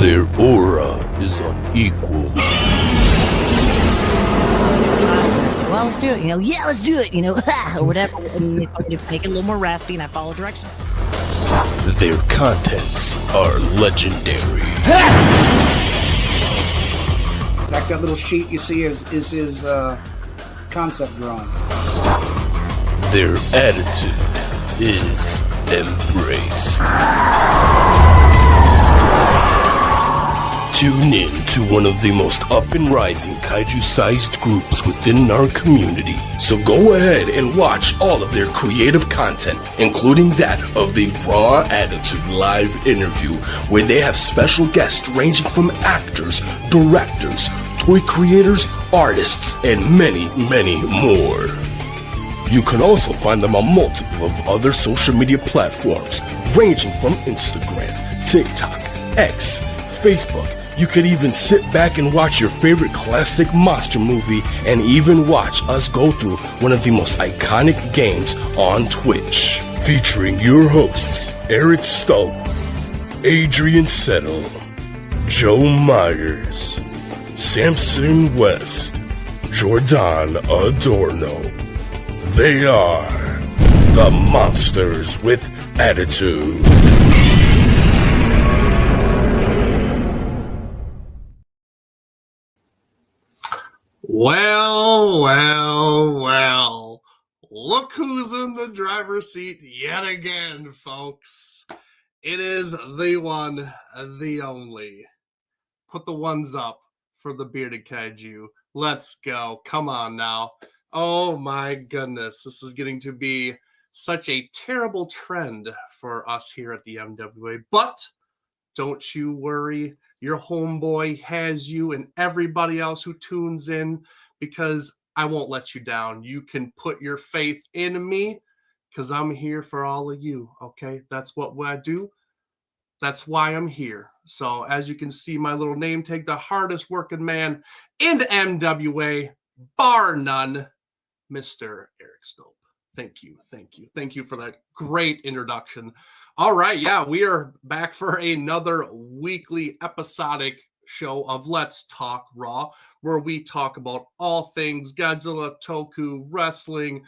Their aura is unequal. Well, let's do it. Yeah, let's do it. Or whatever. And it's going to make it a little more raspy, and I follow directions. Their contents are legendary. That little sheet you see is his concept drawing. Their attitude is embraced. Tune in to one of the most up-and-rising kaiju-sized groups within our community. So go ahead and watch all of their creative content, including that of the Raw Attitude live interview, where they have special guests ranging from actors, directors, toy creators, artists, and many, many more. You can also find them on multiple of other social media platforms, ranging from Instagram, TikTok, X, Facebook. You could even sit back and watch your favorite classic monster movie and even watch us go through one of the most iconic games on Twitch. Featuring your hosts, Eric Stolp, Adrian Settle, Joe Myers, Samson West, Jordan Adorno. They are the Monsters with Attitude. Well. Look who's in the driver's seat yet again, folks. It is the one, the only. Put the ones up for the bearded kaiju. Let's go. Come on now. Oh my goodness. This is getting to be such a terrible trend for us here at the MWA. But don't you worry. Your homeboy has you and everybody else who tunes in, because I won't let you down. You can put your faith in me, because I'm here for all of you, okay? That's what I do. That's why I'm here. So as you can see, my little name tag, the hardest working man in the MWA, bar none, Mr. Eric Stope. Thank you for that great introduction. All right, yeah, we are back for another weekly episodic show of Let's Talk Raw, where we talk about all things Godzilla, Toku, wrestling,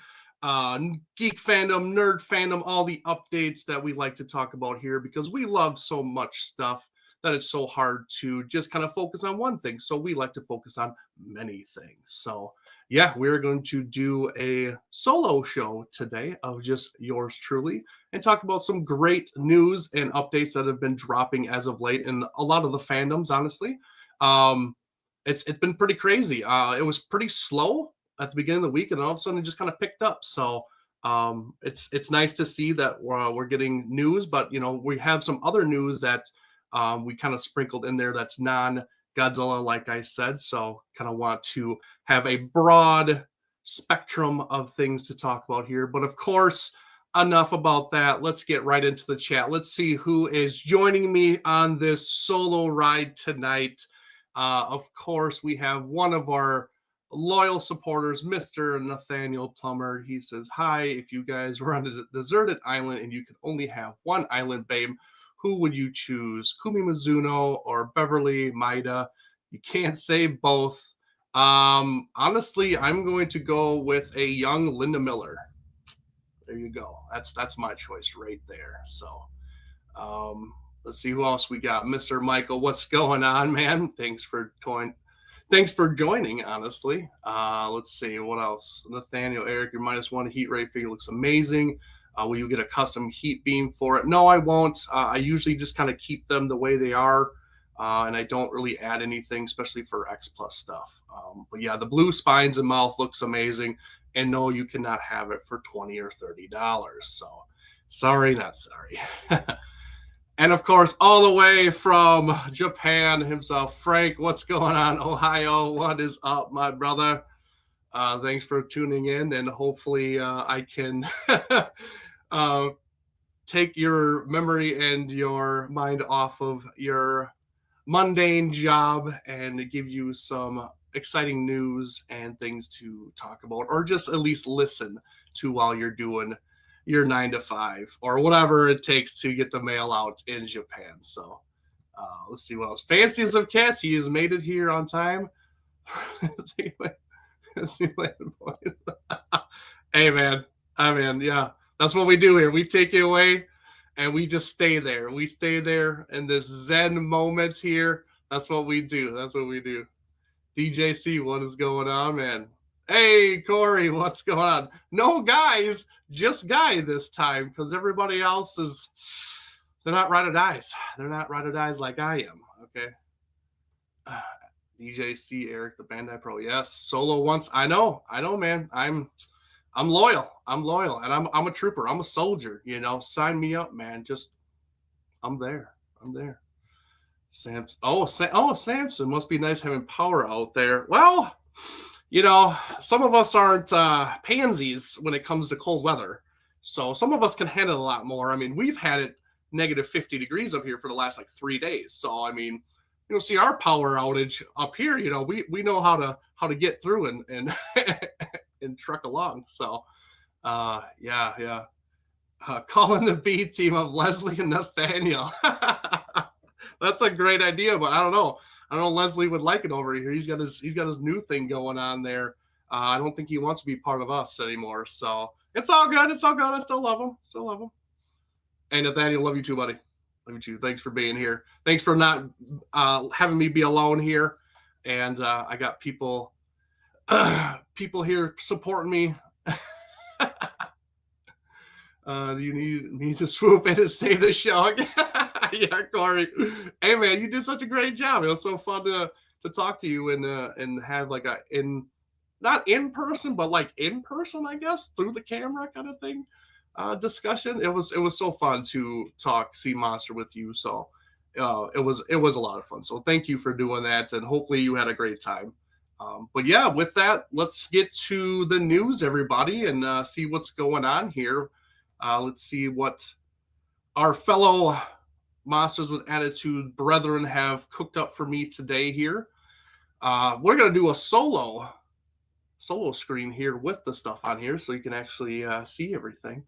geek fandom, nerd fandom, all the updates that we like to talk about here, because we love so much stuff that it's so hard to just kind of focus on one thing. So we like to focus on many things. So yeah, we're going to do a solo show today of just yours truly and talk about some great news and updates that have been dropping as of late in a lot of the fandoms, honestly. It's been pretty crazy. It was pretty slow at the beginning of the week, and then all of a sudden it just kind of picked up. So it's nice to see that we're getting news, but we have some other news that we kind of sprinkled in there that's non-Godzilla, like I said. So kind of want to have a broad spectrum of things to talk about here. But of course, enough about that. Let's get right into the chat. Let's see who is joining me on this solo ride tonight. Of course, we have one of our loyal supporters, Mr. Nathaniel Plummer. He says, hi, if you guys were on a deserted island and you could only have one island babe, who would you choose? Kumi Mizuno or Beverly Maida? You can't say both. Honestly, I'm going to go with a young Linda Miller. There you go. That's my choice right there. So let's see who else we got. Mr. Michael, what's going on, man? Thanks for joining, honestly. Let's see what else. Nathaniel, Eric, your -1 heat ray figure looks amazing. Will you get a custom heat beam for it? No, I won't. I usually just kind of keep them the way they are, and I don't really add anything, especially for X Plus stuff. But yeah, the blue spines and mouth looks amazing. And no, you cannot have it for $20 or $30. So sorry, not sorry. And of course, all the way from Japan himself, Frank, what's going on? Ohio, what is up, my brother? Thanks for tuning in, and hopefully I can take your memory and your mind off of your mundane job and give you some exciting news and things to talk about, or just at least listen to while you're doing your 9 to 5 or whatever it takes to get the mail out in Japan. So Let's see what else. Fanciest of Cats. He has made it here on time. Hey, man. I mean, yeah. That's what we do here. We take it away and we just stay there. We stay there in this Zen moment here. That's what we do. That's what we do. DJC, what is going on, man? Hey, Corey, what's going on? No guys, just Guy this time because everybody else is, they're not ride or dies. They're not ride or dies like I am, okay? DJC, Eric, the Bandai Pro. Yes, solo once. I know, man. I'm loyal. I'm loyal, and I'm a trooper. I'm a soldier. You know, sign me up, man. Just, I'm there. I'm there. Samson. Samson must be nice having power out there. Well, you know, some of us aren't pansies when it comes to cold weather, so some of us can handle a lot more. I mean, we've had it negative 50 degrees up here for the last like 3 days. So I mean, you know, see our power outage up here. You know, we know how to get through and and truck along. So, yeah. Calling the B team of Leslie and Nathaniel. That's a great idea, but I don't know. Leslie would like it over here. He's got his new thing going on there. I don't think he wants to be part of us anymore. So it's all good. It's all good. I still love him. And Nathaniel, love you too, buddy. Love you too. Thanks for being here. Thanks for not having me be alone here. And I got people here supporting me. Do you need to swoop in and save the show? Yeah, Corey. Hey, man, you did such a great job. It was so fun to talk to you and have like not in person, but like in person, I guess, through the camera kind of thing. Discussion. It was so fun to talk Sea Monster with you. So it was a lot of fun. So thank you for doing that, and hopefully you had a great time. But yeah, with that, let's get to the news, everybody, and see what's going on here. Let's see what our fellow Monsters with Attitude brethren have cooked up for me today here. We're going to do a solo screen here with the stuff on here so you can actually see everything.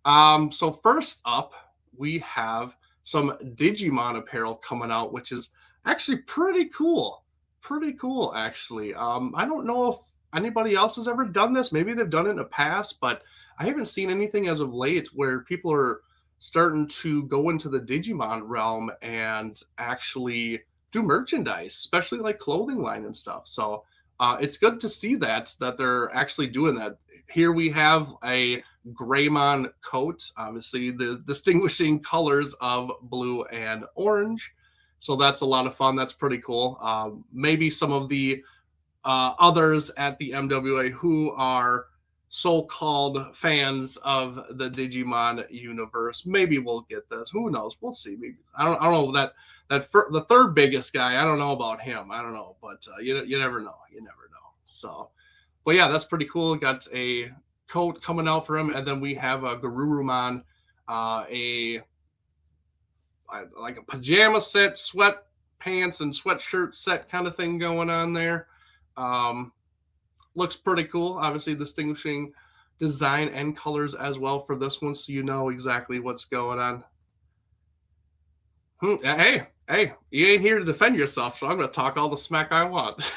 So first up, we have some Digimon apparel coming out, which is actually pretty cool. Pretty cool, actually. I don't know if anybody else has ever done this. Maybe they've done it in the past, but I haven't seen anything as of late where people are starting to go into the Digimon realm and actually do merchandise, especially like clothing line and stuff. So it's good to see that they're actually doing that. Here we have a Greymon coat, obviously the distinguishing colors of blue and orange. So that's a lot of fun. That's pretty cool. Maybe some of the others at the MWA who are so-called fans of the Digimon universe, maybe we'll get this. Who knows? We'll see. Maybe I don't know the third biggest guy. I don't know about him. I don't know, but you never know. You never know. So, but yeah, that's pretty cool. Got a coat coming out for him, and then we have a Garurumon, like a pajama set, sweatpants and sweatshirt set kind of thing going on there. Looks pretty cool. Obviously, distinguishing design and colors as well for this one, so you know exactly what's going on. Hey, you ain't here to defend yourself, so I'm going to talk all the smack I want.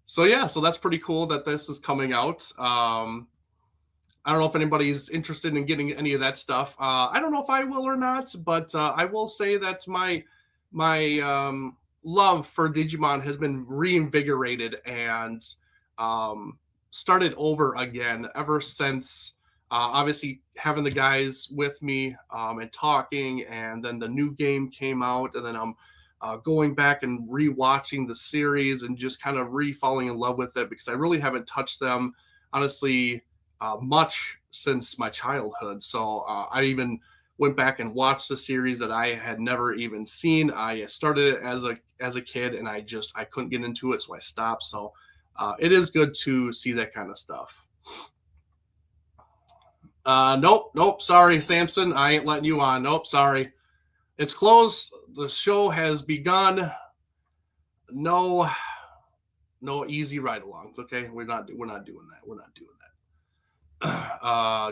So yeah, so that's pretty cool that this is coming out. I don't know if anybody's interested in getting any of that stuff. I don't know if I will or not, but I will say that my love for Digimon has been reinvigorated and started over again ever since obviously having the guys with me and talking, and then the new game came out, and then I'm going back and rewatching the series and just kind of re-falling in love with it because I really haven't touched them honestly much since my childhood. So I even went back and watched the series that I had never even seen. I started it as a kid, and I couldn't get into it, so I stopped. So it is good to see that kind of stuff. Nope. Sorry, Samson. I ain't letting you on. Nope, sorry. It's closed. The show has begun. No easy ride-alongs. Okay, we're not doing that. We're not doing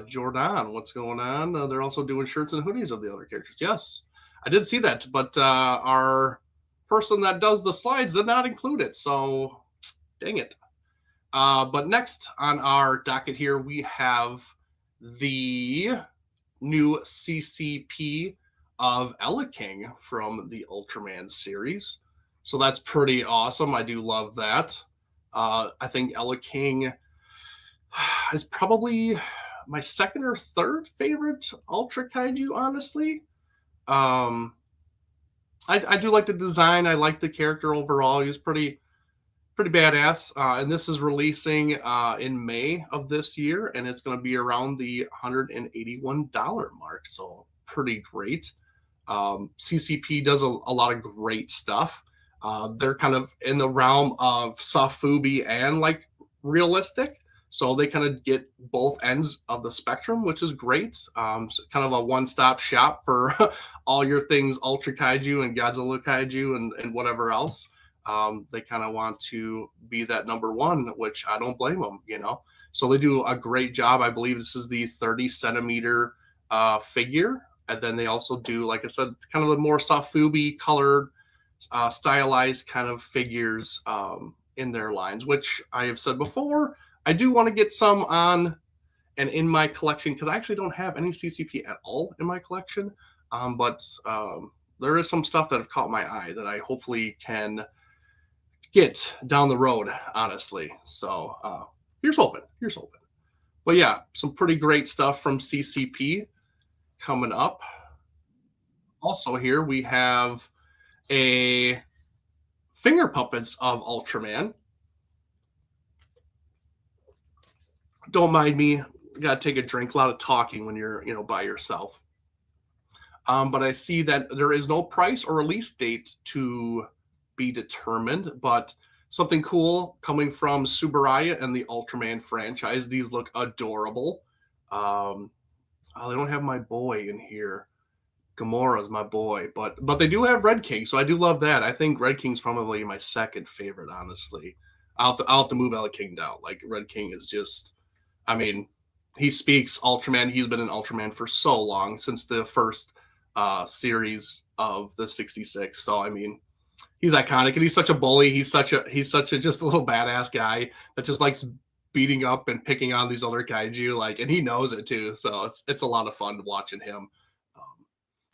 Jordan, what's going on? They're also doing shirts and hoodies of the other characters. Yes, I did see that, but our person that does the slides did not include it. So, dang it. But next on our docket here, we have the new CCP of Ella King from the Ultraman series. So that's pretty awesome. I do love that. I think Ella King is probably my second or third favorite Ultra Kaiju, honestly. I do like the design. I like the character overall. He's pretty badass. And this is releasing in May of this year, and it's going to be around the $181 mark. So pretty great. CCP does a lot of great stuff. They're kind of in the realm of soft-fubi and like realistic. So they kind of get both ends of the spectrum, which is great. So kind of a one-stop shop for all your things Ultra Kaiju and Godzilla Kaiju and whatever else. They kind of want to be that number one, which I don't blame them, you know. So they do a great job. I believe this is the 30 centimeter figure. And then they also do, like I said, kind of the more soft-fubi colored, stylized kind of figures in their lines, which I have said before. I do want to get some on and in my collection because I actually don't have any CCP at all in my collection. But there is some stuff that have caught my eye that I hopefully can get down the road, honestly. So here's hoping. But yeah, some pretty great stuff from CCP coming up. Also here we have a finger puppets of Ultraman. Don't mind me. You gotta take a drink. A lot of talking when you're, by yourself. But I see that there is no price or release date to be determined. But something cool coming from Subaraya and the Ultraman franchise. These look adorable. They don't have my boy in here. Gamora's my boy, but they do have Red King, so I do love that. I think Red King's probably my second favorite, honestly. I'll have to move Ella King down. Like Red King is just. I mean, he speaks Ultraman. He's been an Ultraman for so long, since the first series of the 66. So, I mean, he's iconic, and he's such a bully. He's such a just a little badass guy that just likes beating up and picking on these other kaiju, and he knows it too. So it's a lot of fun watching him.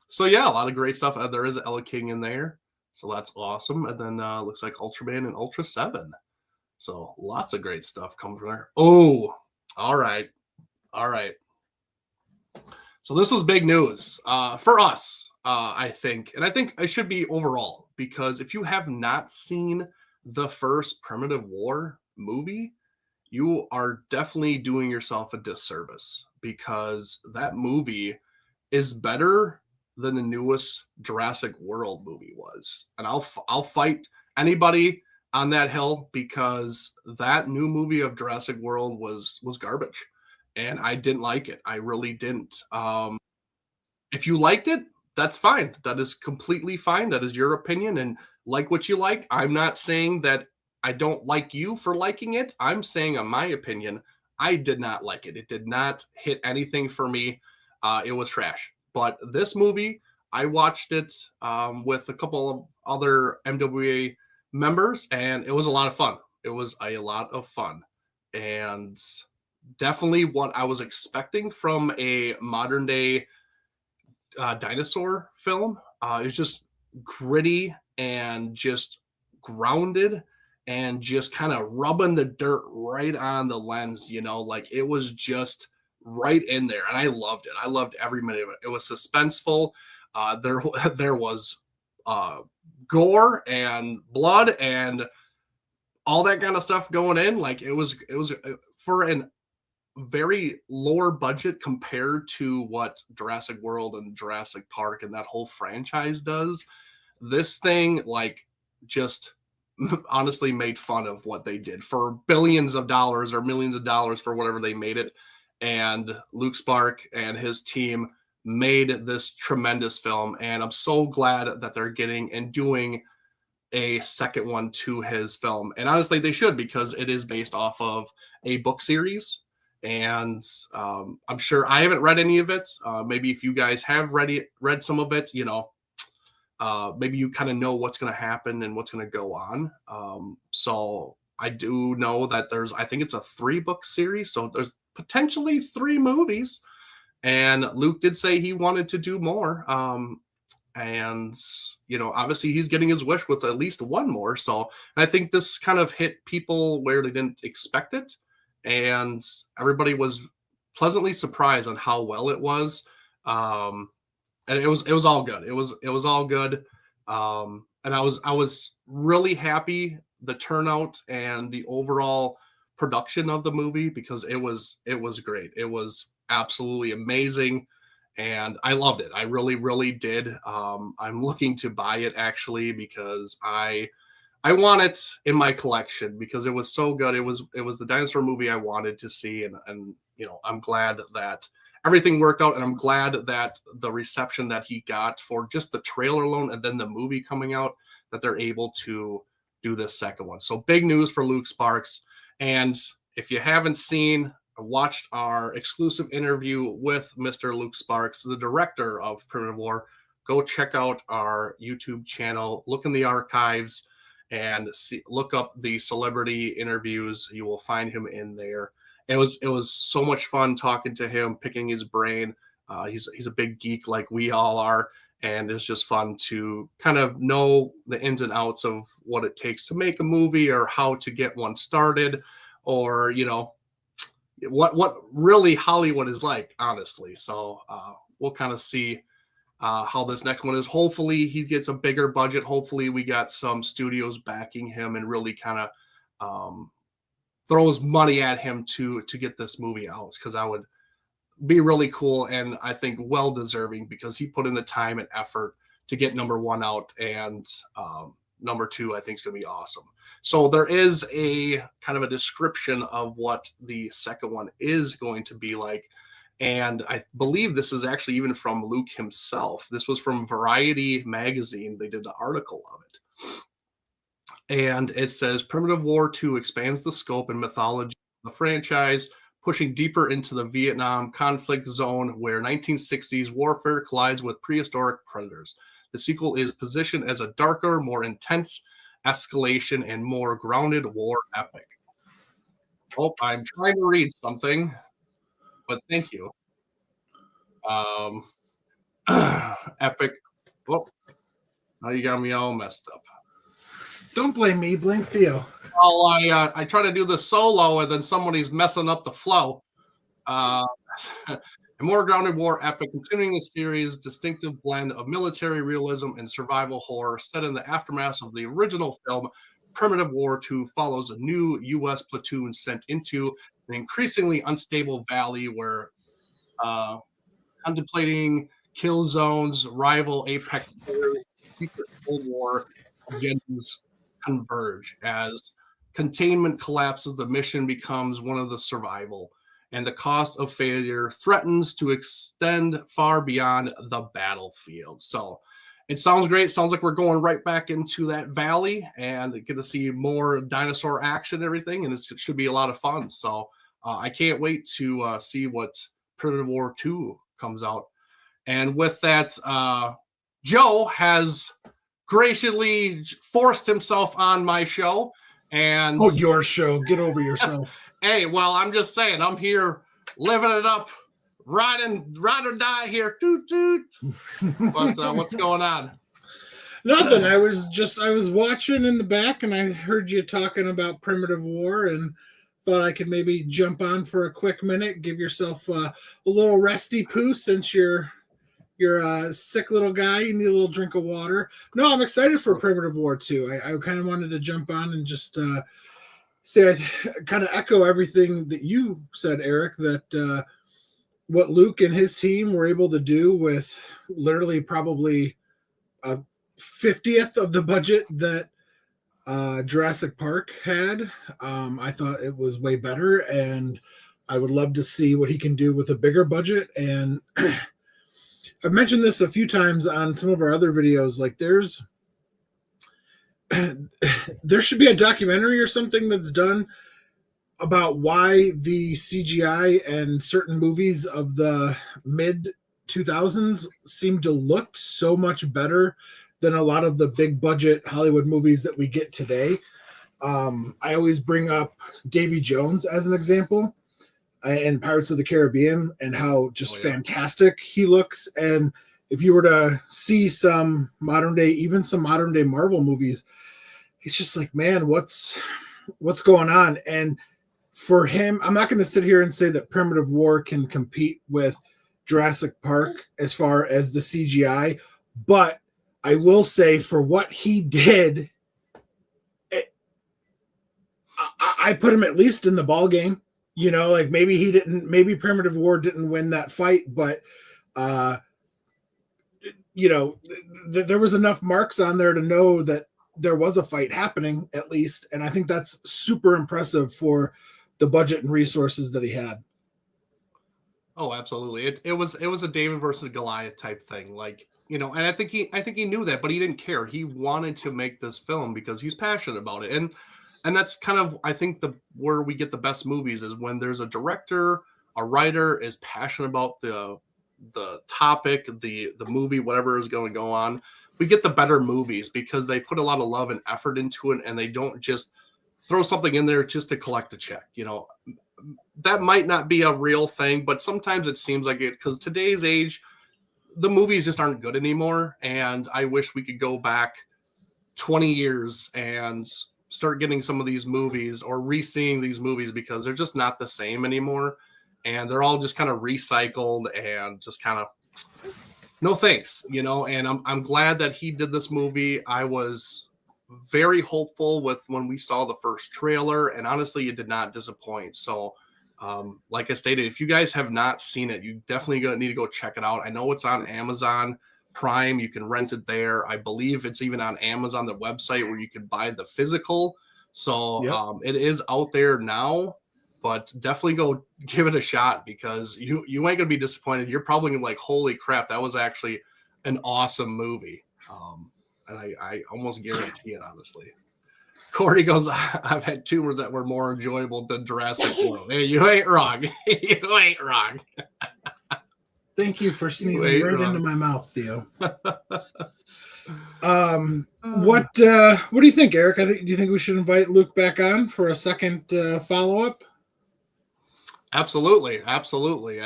So yeah, a lot of great stuff. There is Ella King in there, so that's awesome. And then looks like Ultraman and Ultra 7. So lots of great stuff coming from there. Oh. All right. So this was big news for us, I think. And I think it should be overall, because if you have not seen the first Primitive War movie, you are definitely doing yourself a disservice, because that movie is better than the newest Jurassic World movie was. And I'll fight anybody on that hill, because that new movie of Jurassic World was garbage, and I didn't like it. I really didn't. If you liked it, that's fine. That is completely fine. That is your opinion, and like what you like. I'm not saying that I don't like you for liking it. I'm saying, in my opinion, I did not like it. It did not hit anything for me. It was trash. But this movie, I watched it with a couple of other MWA members, and it was a lot of fun. And definitely what I was expecting from a modern day dinosaur film. It was just gritty and just grounded and just kind of rubbing the dirt right on the lens, it was just right in there, and I loved it. I loved every minute of it. It was suspenseful. There was gore and blood and all that kind of stuff going in. It was for an very lower budget compared to what Jurassic World and Jurassic Park and that whole franchise does. This thing just honestly made fun of what they did for billions of dollars or millions of dollars for whatever they made it. And Luke Spark and his team made this tremendous film, and I'm so glad that they're getting and doing a second one to his film. And honestly, they should, because it is based off of a book series, And I'm sure I haven't read any of it. Maybe if you guys have read some of it, maybe you kind of know what's going to happen and what's going to go on. So I do know that I think it's a 3-book series, so there's potentially 3 movies. And Luke did say he wanted to do more. And, obviously he's getting his wish with at least one more. So I think this kind of hit people where they didn't expect it. And everybody was pleasantly surprised on how well it was. And it was all good. It was all good. And I was really happy the turnout and the overall production of the movie, because it was great. It was absolutely amazing. And I loved it. I really, really did. I'm looking to buy it actually, because I want it in my collection because it was so good. It was the dinosaur movie I wanted to see. And I'm glad that everything worked out. And I'm glad that the reception that he got for just the trailer alone and then the movie coming out, that they're able to do this second one. So big news for Luke Sparks. And if you haven't seen or watched our exclusive interview with Mr. Luke Sparks, the director of Primitive War, go check out our YouTube channel, look in the archives, and look up the celebrity interviews. You will find him in there. It was so much fun talking to him, picking his brain. He's a big geek like we all are, and it's just fun to kind of know the ins and outs of what it takes to make a movie, or how to get one started, or what really Hollywood is like, honestly. So we'll kind of see how this next one is. Hopefully he gets a bigger budget. Hopefully we got some studios backing him and really kind of throws money at him to get this movie out, because that would be really cool, and I think well deserving, because he put in the time and effort to get number 1 out, and number 2 I think is going to be awesome. So there is a kind of a description of what the second one is going to be like. And I believe this is actually even from Luke himself. This was from Variety magazine. They did an article of it. And it says, Primitive War 2 expands the scope and mythology of the franchise, pushing deeper into the Vietnam conflict zone where 1960s warfare collides with prehistoric predators. The sequel is positioned as a darker, more intense escalation and more grounded war epic. Oh, I'm trying to read something, but thank you. Epic. Oh, now you got me all messed up. Don't blame me, blame Theo. Well, I try to do the solo, and then somebody's messing up the flow. A more grounded war epic, continuing the series' distinctive blend of military realism and survival horror set in the aftermath of the original film. Primitive War 2 follows a new U.S. platoon sent into an increasingly unstable valley where contemplating kill zones, rival apex secret Cold War agendas converge. As containment collapses, the mission becomes one of the survival, and the cost of failure threatens to extend far beyond the battlefield. So it sounds great. Sounds like we're going right back into that valley and get to see more dinosaur action and everything, and it should be a lot of fun. So I can't wait to see what Primitive War 2 comes out. And with that, Joe has graciously forced himself on my show. And your show. Get over yourself. Hey, well, I'm just saying, I'm here living it up, ride or die here. Toot, toot. But what's going on? Nothing. I was watching in the back, and I heard you talking about Primitive War, and thought I could maybe jump on for a quick minute, give yourself a little resty poo, since you're a sick little guy. You need a little drink of water. No, I'm excited for Primitive War 2. I kind of wanted to jump on and just say, I kind of echo everything that you said, Eric, that what Luke and his team were able to do with literally probably a 50th of the budget that Jurassic Park had. I thought it was way better, and I would love to see what he can do with a bigger budget. And I've mentioned this a few times on some of our other videos. Like there should be a documentary or something that's done about why the CGI and certain movies of the mid 2000s seem to look so much better than a lot of the big budget Hollywood movies that we get today. I always bring up Davy Jones as an example in Pirates of the Caribbean and how just fantastic he looks. And if you were to see some modern day Marvel movies, it's just like, man, what's going on? And for him, I'm not going to sit here and say that Primitive War can compete with Jurassic Park as far as the CGI, but I will say for what he did, I put him at least in the ball game. You know, like maybe Primitive War didn't win that fight, but there was enough marks on there to know that there was a fight happening at least, and I think that's super impressive for the budget and resources that he had. Oh, absolutely. It was a David versus Goliath type thing, like, and I think he knew that, but he didn't care. He wanted to make this film because he's passionate about it, and that's kind of, I think, where we get the best movies is when there's a director, a writer is passionate about the topic, the movie, whatever is going to go on. We get the better movies because they put a lot of love and effort into it, and they don't just throw something in there just to collect a check. That might not be a real thing, but sometimes it seems like it, because today's age, the movies just aren't good anymore. And I wish we could go back 20 years and start getting some of these movies or re-seeing these movies, because they're just not the same anymore. And they're all just kind of recycled and just kind of no thanks, and I'm glad that he did this movie. I was very hopeful with when we saw the first trailer, and honestly, it did not disappoint. So, like I stated, if you guys have not seen it, you definitely need to go check it out. I know it's on Amazon Prime. You can rent it there. I believe it's even on Amazon, the website where you can buy the physical. So it is out there now, but definitely go give it a shot, because you ain't gonna be disappointed. You're probably gonna be like, holy crap, that was actually an awesome movie. And I almost guarantee it, honestly. Corey goes, I've had tumors that were more enjoyable than Jurassic World. Hey, you ain't wrong. You ain't wrong. Thank you for sneezing right into my mouth, Theo. What do you think, Eric? Do you think we should invite Luke back on for a second follow-up? Absolutely. I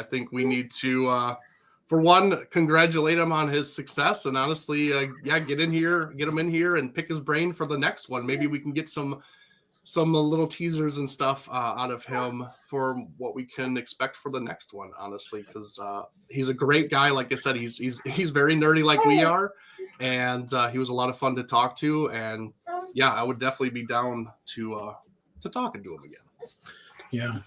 think we need to, for one, congratulate him on his success, and honestly, get him in here and pick his brain for the next one. Maybe we can get some little teasers and stuff out of him for what we can expect for the next one, honestly, because he's a great guy. Like I said, he's very nerdy like we are, and he was a lot of fun to talk to, and I would definitely be down to talking to him again. Yeah.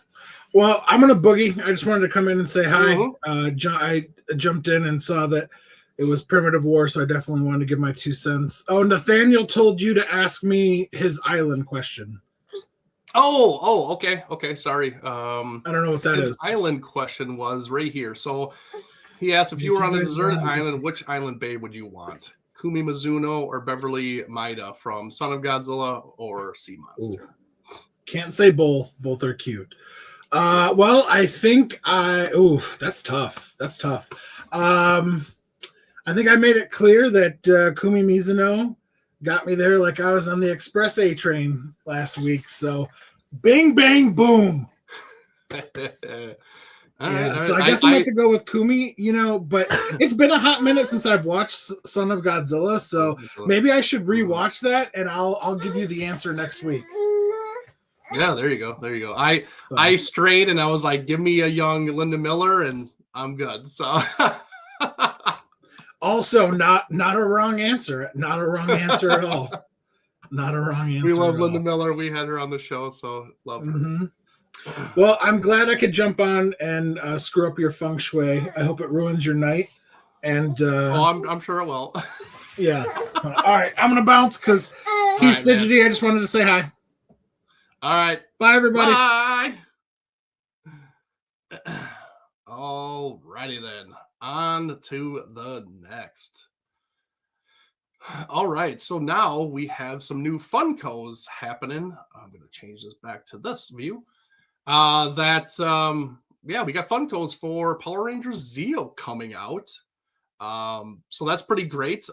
Well, I'm gonna boogie. I just wanted to come in and say hi. Mm-hmm. I jumped in and saw that it was Primitive War, so I definitely wanted to give my 2 cents. Oh, Nathaniel told you to ask me his island question. Oh, okay. Sorry. I don't know what that is. His island question was right here. So he asked, if you were on a deserted island, which island babe would you want? Kumi Mizuno or Beverly Maida from Son of Godzilla or Sea Monster? Ooh. Can't say both. Both are cute. Well, I think that's tough. I think I made it clear that Kumi Mizuno got me there like I was on the Express A train last week. So, bing, bang, boom. All right, so I guess I'm going to go with Kumi, but it's been a hot minute since I've watched Son of Godzilla, so maybe I should rewatch that, and I'll give you the answer next week. Yeah, there you go. I strayed, and I was like, give me a young Linda Miller, and I'm good. So. Also, not a wrong answer. Not a wrong answer at all. Not a wrong answer. We love Linda Miller. We had her on the show, so love her. Mm-hmm. Well, I'm glad I could jump on and screw up your feng shui. I hope it ruins your night. And I'm sure it will. Yeah. All right, I'm gonna bounce because he's fidgety. Man. I just wanted to say hi. All right. Bye, everybody. Bye. All righty then. On to the next. All right, so now we have some new Funkos happening. I'm going to change this back to this view. Yeah, we got Funkos for Power Rangers Zeo coming out. So that's pretty great.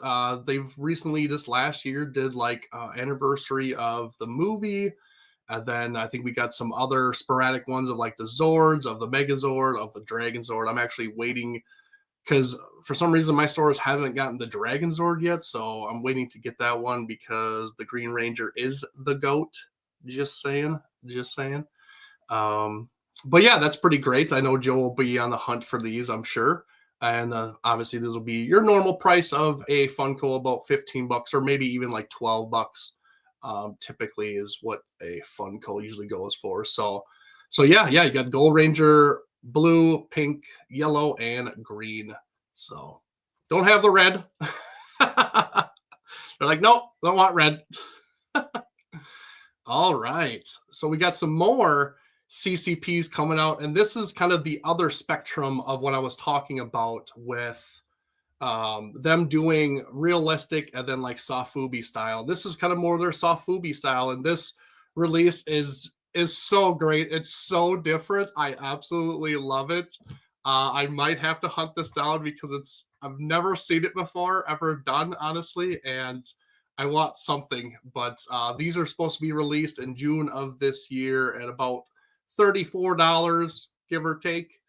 They've recently this last year did like anniversary of the movie. And then I think we got some other sporadic ones of like the Zords, of the Megazord, of the Dragon Zord. I'm actually waiting because for some reason my stores haven't gotten the Dragon Zord yet, so I'm waiting to get that one because the Green Ranger is the GOAT. Just saying, just saying. Um, but yeah, that's pretty great. I know Joe will be on the hunt for these, I'm sure. And obviously, this will be your normal price of a Funko, about $15 or maybe even like $12. Typically, is what a Funko usually goes for. So yeah, you got Gold Ranger, blue, pink, yellow, and green. So don't have the red. They're like, nope, don't want red. All right. So we got some more CCPs coming out, and this is kind of the other spectrum of what I was talking about with them doing realistic and then like soft Fubi style. This is kind of more their soft Fubi style, and this release is so great. It's so different. I absolutely love it. I might have to hunt this down because I've never seen it before, ever done, honestly, and I want something. But these are supposed to be released in June of this year at about $34, give or take.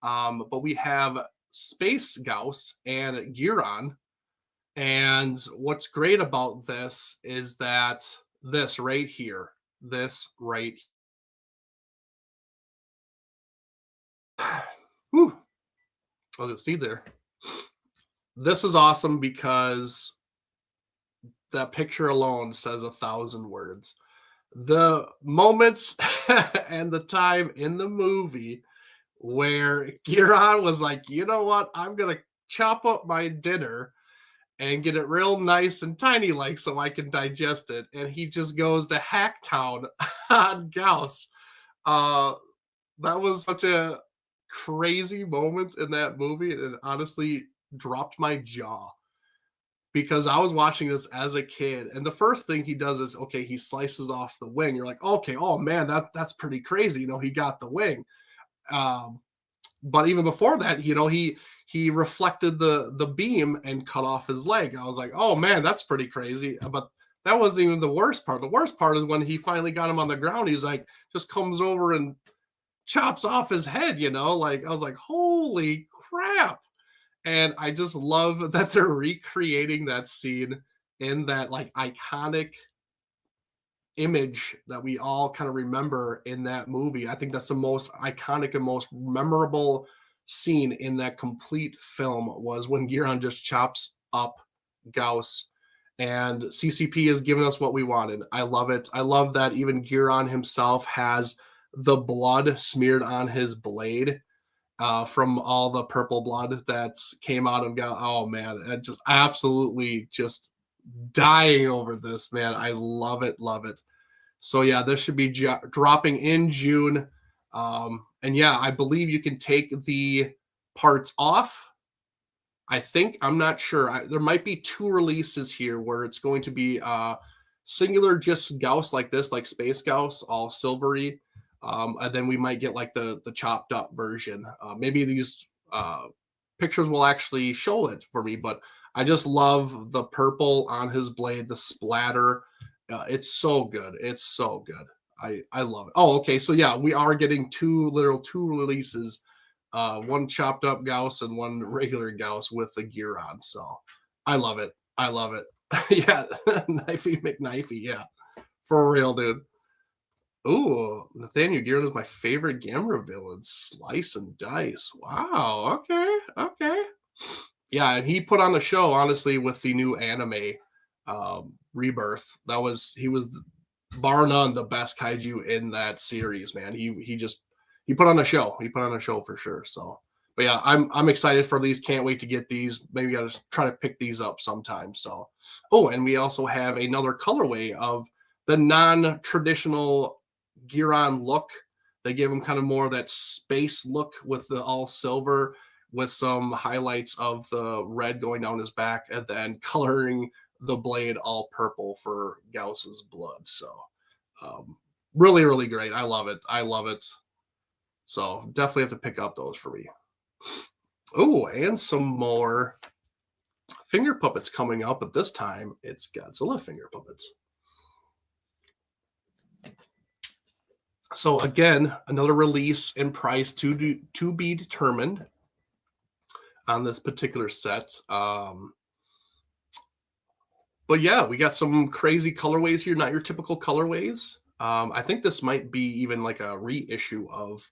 But we have Space Gauss and Giron. And what's great about this is that this right here, whew, I'll just see there. This is awesome because that picture alone says 1,000 words. The moments and the time in the movie where Giron was like, you know what, I'm going to chop up my dinner and get it real nice and tiny like so I can digest it. And he just goes to Hacktown on Gauss. That was such a crazy moment in that movie. And it honestly dropped my jaw because I was watching this as a kid. And the first thing he does is, okay, he slices off the wing. You're like, okay, oh man, that's pretty crazy. You know, he got the wing. But even before that, you know, he reflected the beam and cut off his leg. I was like, oh man, that's pretty crazy. But that wasn't even the worst part. The worst part is when he finally got him on the ground. He's like, just comes over and chops off his head, you know, like I was like, holy crap. And I just love that they're recreating that scene in that like iconic image that we all kind of remember in that movie. I think that's the most iconic and most memorable scene in that complete film was when Giron just chops up Gauss, and CCP has given us what we wanted. I love it. I love that even Giron himself has the blood smeared on his blade from all the purple blood that came out of Gauss. Oh man, it just absolutely just dying over this, man. I love it. So yeah, this should be dropping in June. And yeah, I believe you can take the parts off. I think, I'm not sure. There might be 2 releases here where it's going to be singular just Gauss like this, like Space Gauss, all silvery. And then we might get like the chopped up version. Maybe these pictures will actually show it for me, but I just love the purple on his blade, the splatter. It's so good. It's so good. I love it. Oh, okay. So yeah, we are getting 2 releases. One chopped up Gauss and one regular Gauss with the gear on. So I love it. Yeah. Knifey McKnifey. Yeah. For real, dude. Ooh, Nathaniel Gearin is my favorite Gamera villain. Slice and Dice. Wow. Okay. Yeah, and he put on the show, honestly, with the new anime Rebirth. He was bar none the best kaiju in that series, man. He put on a show. He put on a show for sure. So, but yeah, I'm excited for these. Can't wait to get these. Maybe I'll just try to pick these up sometime. So, oh, and we also have another colorway of the non-traditional Giron look. They give him kind of more of that space look with the all silver, with some highlights of the red going down his back, and then coloring the blade all purple for Gauss's blood. So really, really great. I love it. So definitely have to pick up those for me. Oh, and some more finger puppets coming up, but this time it's Godzilla finger puppets. So again, another release and price to be determined on this particular set. But yeah, we got some crazy colorways here, not your typical colorways. I think this might be even like a reissue of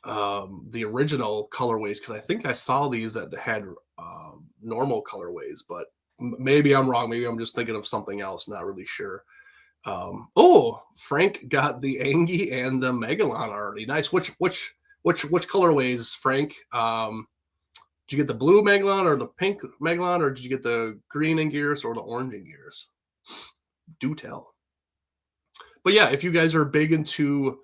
the original colorways, because I think I saw these that had normal colorways, but maybe I'm wrong. Maybe I'm just thinking of something else. Not really sure. Oh, Frank got the Angie and the Megalon already. Nice. Which colorways, Frank? Did you get the blue Megalon or the pink Megalon, or did you get the green Anguirus or the orange Anguirus? Do tell. But yeah, if you guys are big into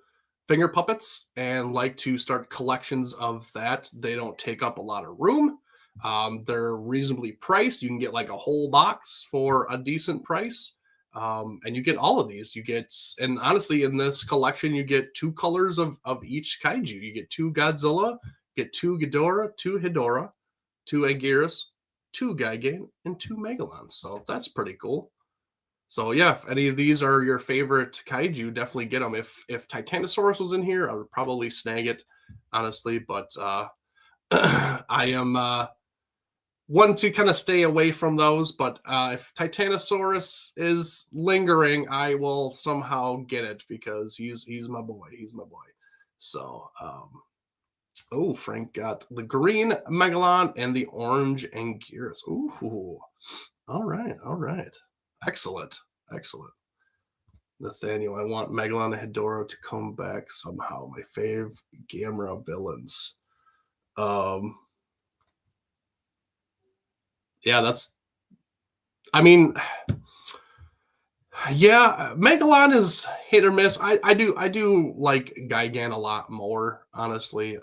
finger puppets and like to start collections of that, they don't take up a lot of room. They're reasonably priced. You can get like a whole box for a decent price. And you get all of these. You get, and honestly, in this collection, you get 2 colors of each kaiju. You get 2 Godzilla, get 2 Ghidorah, 2 Hedorah, 2 Anguirus, 2 Gigan, and 2 Megalons. So that's pretty cool. So yeah, if any of these are your favorite kaiju, definitely get them. If Titanosaurus was in here, I would probably snag it, honestly. But I am one to kind of stay away from those. But if Titanosaurus is lingering, I will somehow get it, because he's my boy. He's my boy. So oh, Frank got the green Megalon and the orange Anguirus. Ooh, all right. Excellent. Nathaniel, I want Megalon and Hedorah to come back somehow. My fave Gamera villains. Yeah, Megalon is hit or miss. I do like Gigan a lot more, honestly.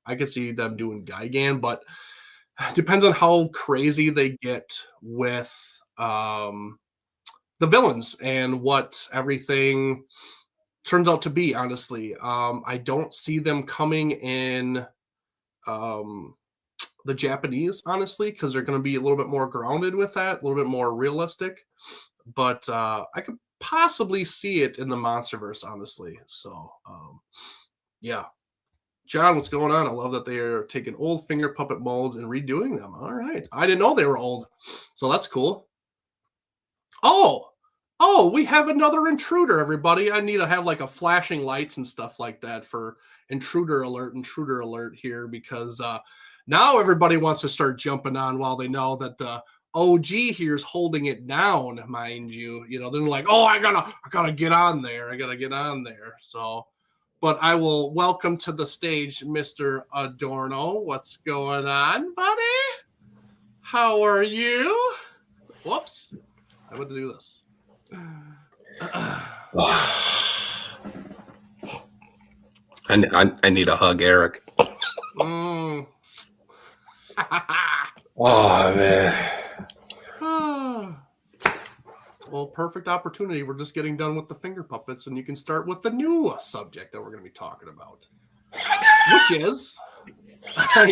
I could see them doing Gigan, but it depends on how crazy they get with the villains and what everything turns out to be, honestly. I don't see them coming in the Japanese, honestly, because they're going to be a little bit more grounded with that, a little bit more realistic. But I could possibly see it in the Monsterverse, honestly. So, yeah. John, what's going on? I love that they are taking old finger puppet molds and redoing them. All right. I didn't know they were old. So that's cool. Oh, we have another intruder, everybody. I need to have like a flashing lights and stuff like that for intruder alert here, because now everybody wants to start jumping on while they know that the OG here is holding it down, mind you. You know, they're like, oh, I gotta get on there. So, but I will welcome to the stage Mr. Adorno. What's going on, buddy? How are you? Whoops. I want to do this. I need a hug, Eric. Mm. Oh, man. Well, perfect opportunity. We're just getting done with the finger puppets, and you can start with the new subject that we're going to be talking about, which is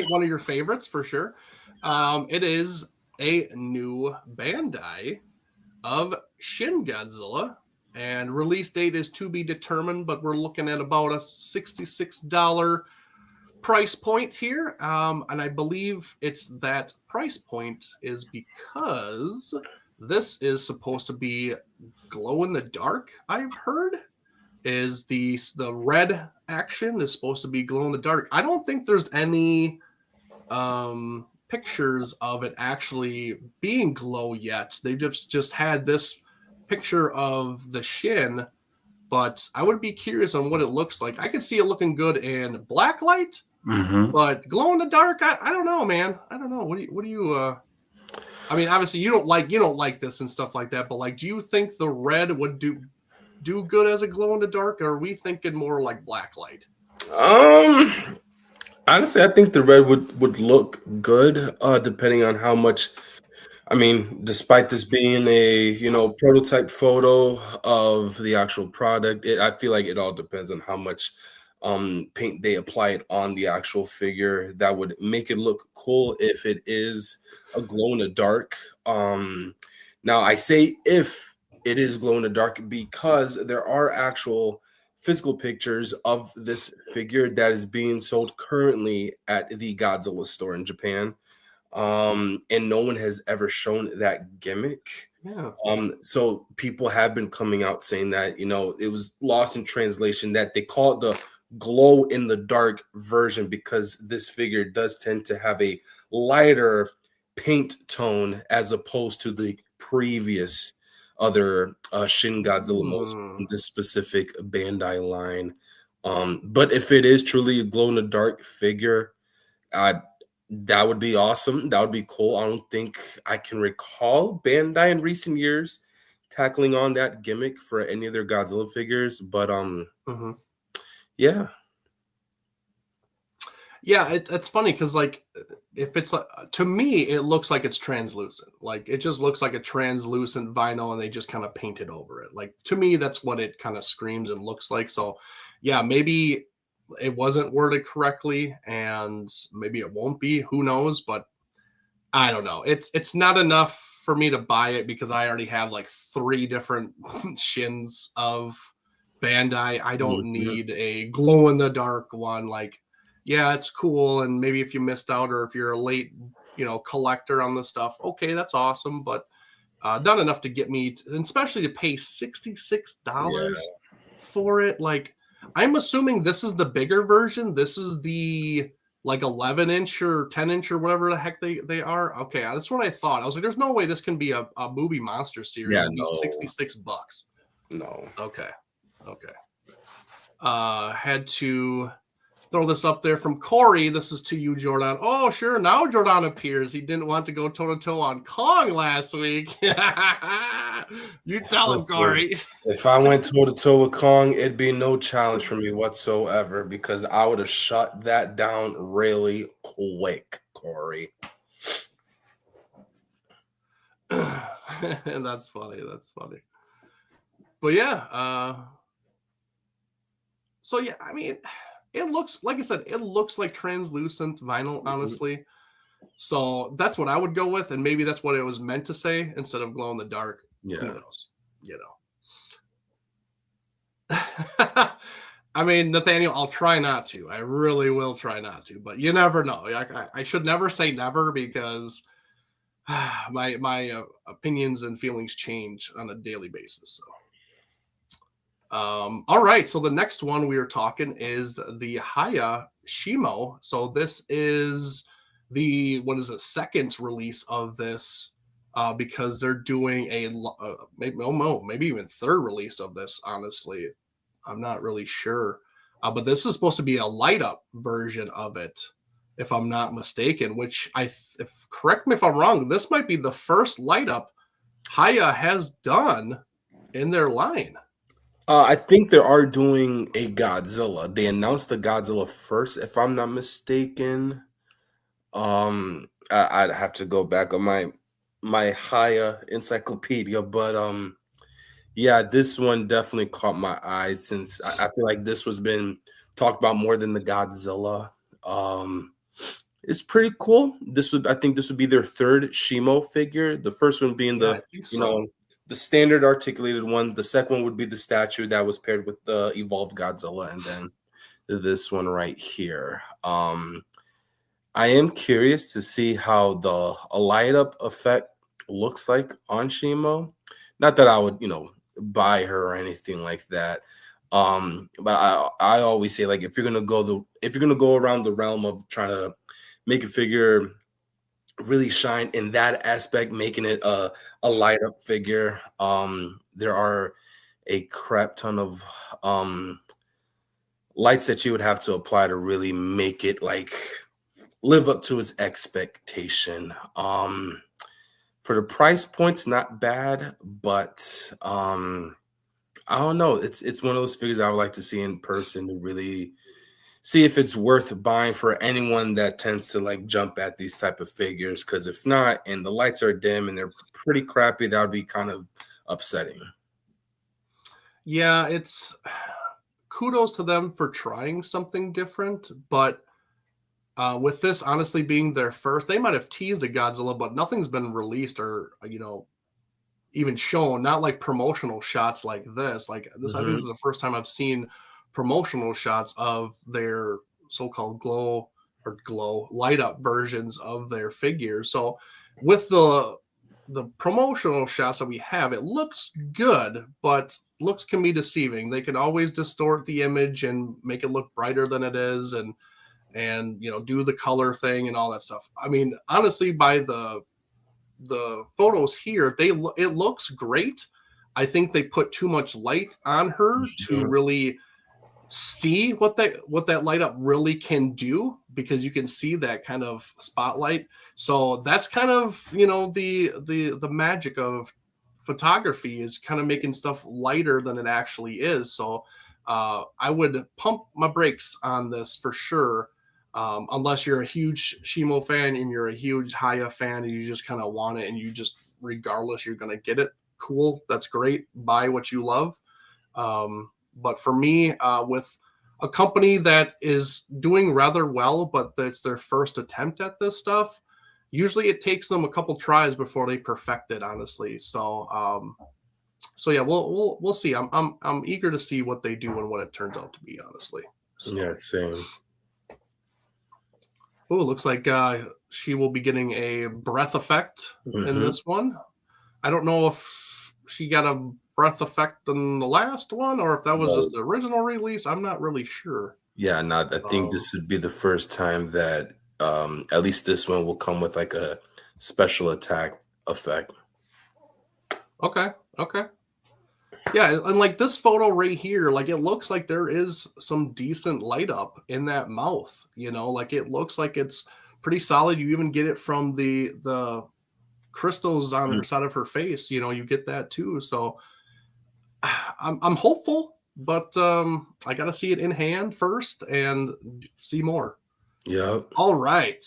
one of your favorites for sure. It is a new Bandai of Shin Godzilla, and release date is to be determined, but we're looking at about a $66 price point here. And I believe it's that price point is because this is supposed to be glow in the dark. I've heard is the red action is supposed to be glow in the dark. I don't think there's any pictures of it actually being glow yet. They just had this picture of the Shin, but I would be curious on what it looks like. I could see it looking good in black light, but glow in the dark, I don't know, man. I don't know. What do you I mean, obviously you don't like this and stuff like that, but like, do you think the red would do good as a glow in the dark, or are we thinking more like black light? Honestly, I think the red would look good, depending on how much. I mean, despite this being a prototype photo of the actual product, I feel like it all depends on how much paint they apply it on the actual figure that would make it look cool if it is a glow in the dark. Now I say if it is glow in the dark because there are actual physical pictures of this figure that is being sold currently at the Godzilla store in Japan. And no one has ever shown that gimmick. Yeah. So people have been coming out saying that, it was lost in translation, that they call it the glow in the dark version because this figure does tend to have a lighter paint tone as opposed to the previous other Shin Godzilla molds from this specific Bandai line. But if it is truly a glow in the dark figure, that would be awesome. That would be cool. I don't think I can recall Bandai in recent years tackling on that gimmick for any of their Godzilla figures, but yeah. Yeah, it's funny because, like, if it's to me, it looks like it's translucent. Like, it just looks like a translucent vinyl, and they just kind of painted over it. Like, to me, that's what it kind of screams and looks like. So, yeah, maybe it wasn't worded correctly, and maybe it won't be. Who knows? But I don't know. It's not enough for me to buy it because I already have like 3 different Shins of Bandai. I don't need a glow in the dark one. Like, yeah, it's cool, and maybe if you missed out or if you're a late, collector on the stuff, okay, that's awesome, but not enough to get me, and especially to pay $66 for it. Like, I'm assuming this is the bigger version. This is the like 11-inch or 10-inch or whatever the heck they are. Okay, that's what I thought. I was like, there's no way this can be a movie monster series and be $66. No. Okay. Had to throw this up there from Corey. This is to you, Jordan. Oh, sure. Now Jordan appears. He didn't want to go toe-to-toe on Kong last week. You tell him, Corey. If I went toe-to-toe with Kong, it'd be no challenge for me whatsoever because I would have shut that down really quick, Corey. And that's funny. But yeah. So, yeah, I mean, it looks, like I said, it looks like translucent vinyl, honestly. So that's what I would go with, and maybe that's what it was meant to say instead of glow in the dark. Yeah. Who knows? I mean, Nathaniel, I'll try not to. I really will try not to, but you never know. I should never say never because my opinions and feelings change on a daily basis. So. All right, so the next one we are talking is the Haya Shimo. So this is the second release of this because they're doing maybe even third release of this. Honestly, I'm not really sure, but this is supposed to be a light up version of it, if I'm not mistaken. Which correct me if I'm wrong, this might be the first light up Haya has done in their line. I think they are doing a Godzilla. They announced the Godzilla first, if I'm not mistaken. I'd have to go back on my Haya encyclopedia, but yeah, this one definitely caught my eye since I feel like this was been talked about more than the Godzilla. It's pretty cool. I think this would be their third Shimo figure. The first one being the standard articulated one. The second one would be the statue that was paired with the evolved Godzilla, and then this one right here. I am curious to see how a light up effect looks like on Shimo. Not that I would, buy her or anything like that. But I always say, like, if you're gonna go around the realm of trying to make a figure really shine in that aspect, making it a light up figure, there are a crap ton of lights that you would have to apply to really make it like live up to its expectation. For the price point's not bad, but I don't know. It's one of those figures I would like to see in person to really see if it's worth buying for anyone that tends to like jump at these type of figures. Because if not, and the lights are dim and they're pretty crappy, that would be kind of upsetting. Yeah, it's kudos to them for trying something different. But with this honestly being their first, they might have teased a Godzilla, but nothing's been released or, even shown, not like promotional shots like this. Like this, I think this is the first time I've seen promotional shots of their so-called glow light up versions of their figures. So with the promotional shots that we have, it looks good, but looks can be deceiving. They can always distort the image and make it look brighter than it is, and do the color thing and all that stuff. I mean, honestly, by the photos here, it looks great. I think they put too much light on her to really see what that light up really can do, because you can see that kind of spotlight. So that's kind of the magic of photography, is kind of making stuff lighter than it actually is. So I would pump my brakes on this for sure. Unless you're a huge Shimo fan and you're a huge Haya fan and you just kind of want it and you just, regardless, you're going to get it. Cool. That's great. Buy what you love. But for me, with a company that is doing rather well, but that's their first attempt at this stuff, usually it takes them a couple tries before they perfect it, honestly. So yeah, we'll see. I'm eager to see what they do and what it turns out to be, honestly. So. Yeah, same. Oh, it looks like she will be getting a breath effect in this one. I don't know if she got a breath effect in the last one or if that was just the original release. I'm not really sure. Yeah, I think this would be the first time that at least this one will come with like a special attack effect. Okay. Yeah, and like this photo right here, like it looks like there is some decent light up in that mouth, like it looks like it's pretty solid. You even get it from the crystals on the side of her face, you get that too. So I'm hopeful, but I got to see it in hand first and see more. Yeah. All right.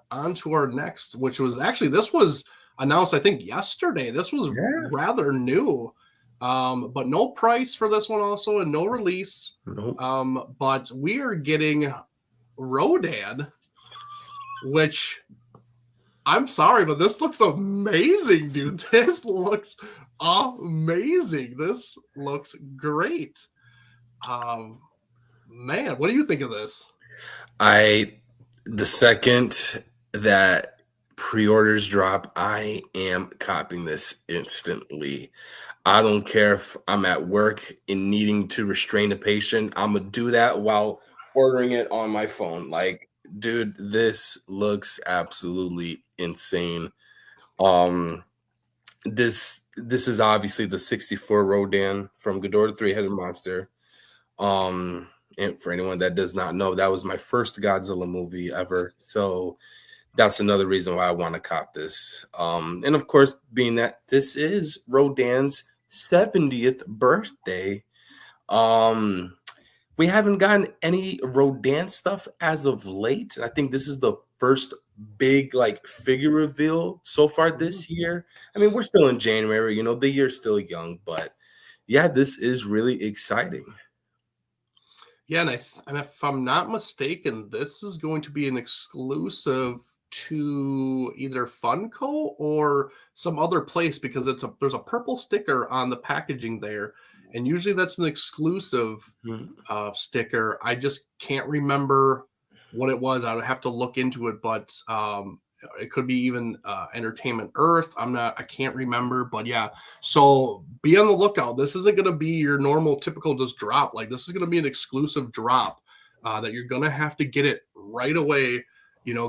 On to our next, which was actually, this was announced, I think, yesterday. This was rather new. But no price for this one also, and no release. Nope. But we are getting Rodan, which I'm sorry, but this looks amazing, dude. This looks amazing. This looks great. Man, what do you think of this? The second that pre-orders drop, I am copying this instantly. I don't care if I'm at work and needing to restrain a patient. I'm going to do that while ordering it on my phone. Like, dude, this looks absolutely insane. This is obviously the 64 Rodan from Ghidorah the Three-Headed Monster. And for anyone that does not know, that was my first Godzilla movie ever. So that's another reason why I want to cop this. And of course, being that this is Rodan's 70th birthday, we haven't gotten any Rodan stuff as of late. I think this is the first big figure reveal so far this year. I mean, we're still in January, the year's still young, but yeah, this is really exciting. Yeah, and if I'm not mistaken, this is going to be an exclusive to either Funko or some other place, because there's a purple sticker on the packaging there, and usually that's an exclusive sticker. I just can't remember what it was. I would have to look into it, but it could be even Entertainment Earth. I can't remember, but yeah. So be on the lookout. This isn't going to be your normal typical just drop. Like, this is going to be an exclusive drop that you're going to have to get it right away.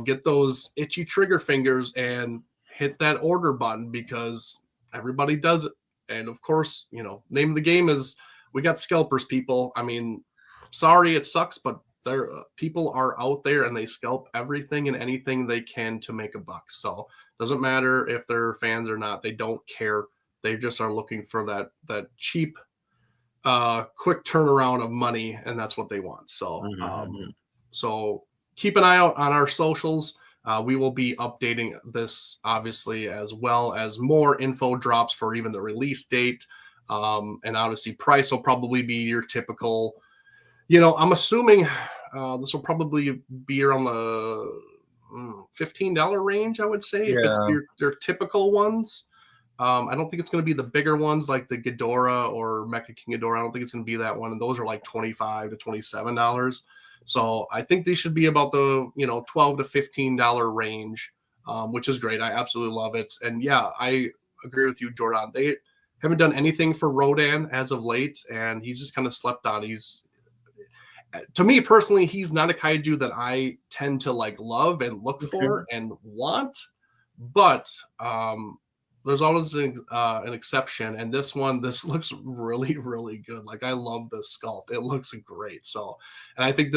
Get those itchy trigger fingers and hit that order button, because everybody does it. And of course, name of the game is we got scalpers, people. I mean, sorry, it sucks, but people are out there and they scalp everything and anything they can to make a buck. So doesn't matter if they're fans or not. They don't care. They just are looking for that cheap, quick turnaround of money, and that's what they want. So, so keep an eye out on our socials. We will be updating this, obviously, as well as more info drops for even the release date. And obviously, price will probably be your typical I'm assuming this will probably be around the $15 range, I would say, if it's their typical ones. I don't think it's going to be the bigger ones like the Ghidorah or Mecha King Ghidorah. I don't think it's going to be that one. And those are like $25 to $27. So I think they should be about the $12 to $15 range, which is great. I absolutely love it. And yeah, I agree with you, Jordan. They haven't done anything for Rodan as of late, and he's just kind of slept on. To me personally, he's not a kaiju that I tend to like love and look for and want, but there's always an exception. And this looks really, really good. Like, I love this sculpt. It looks great. So, and I think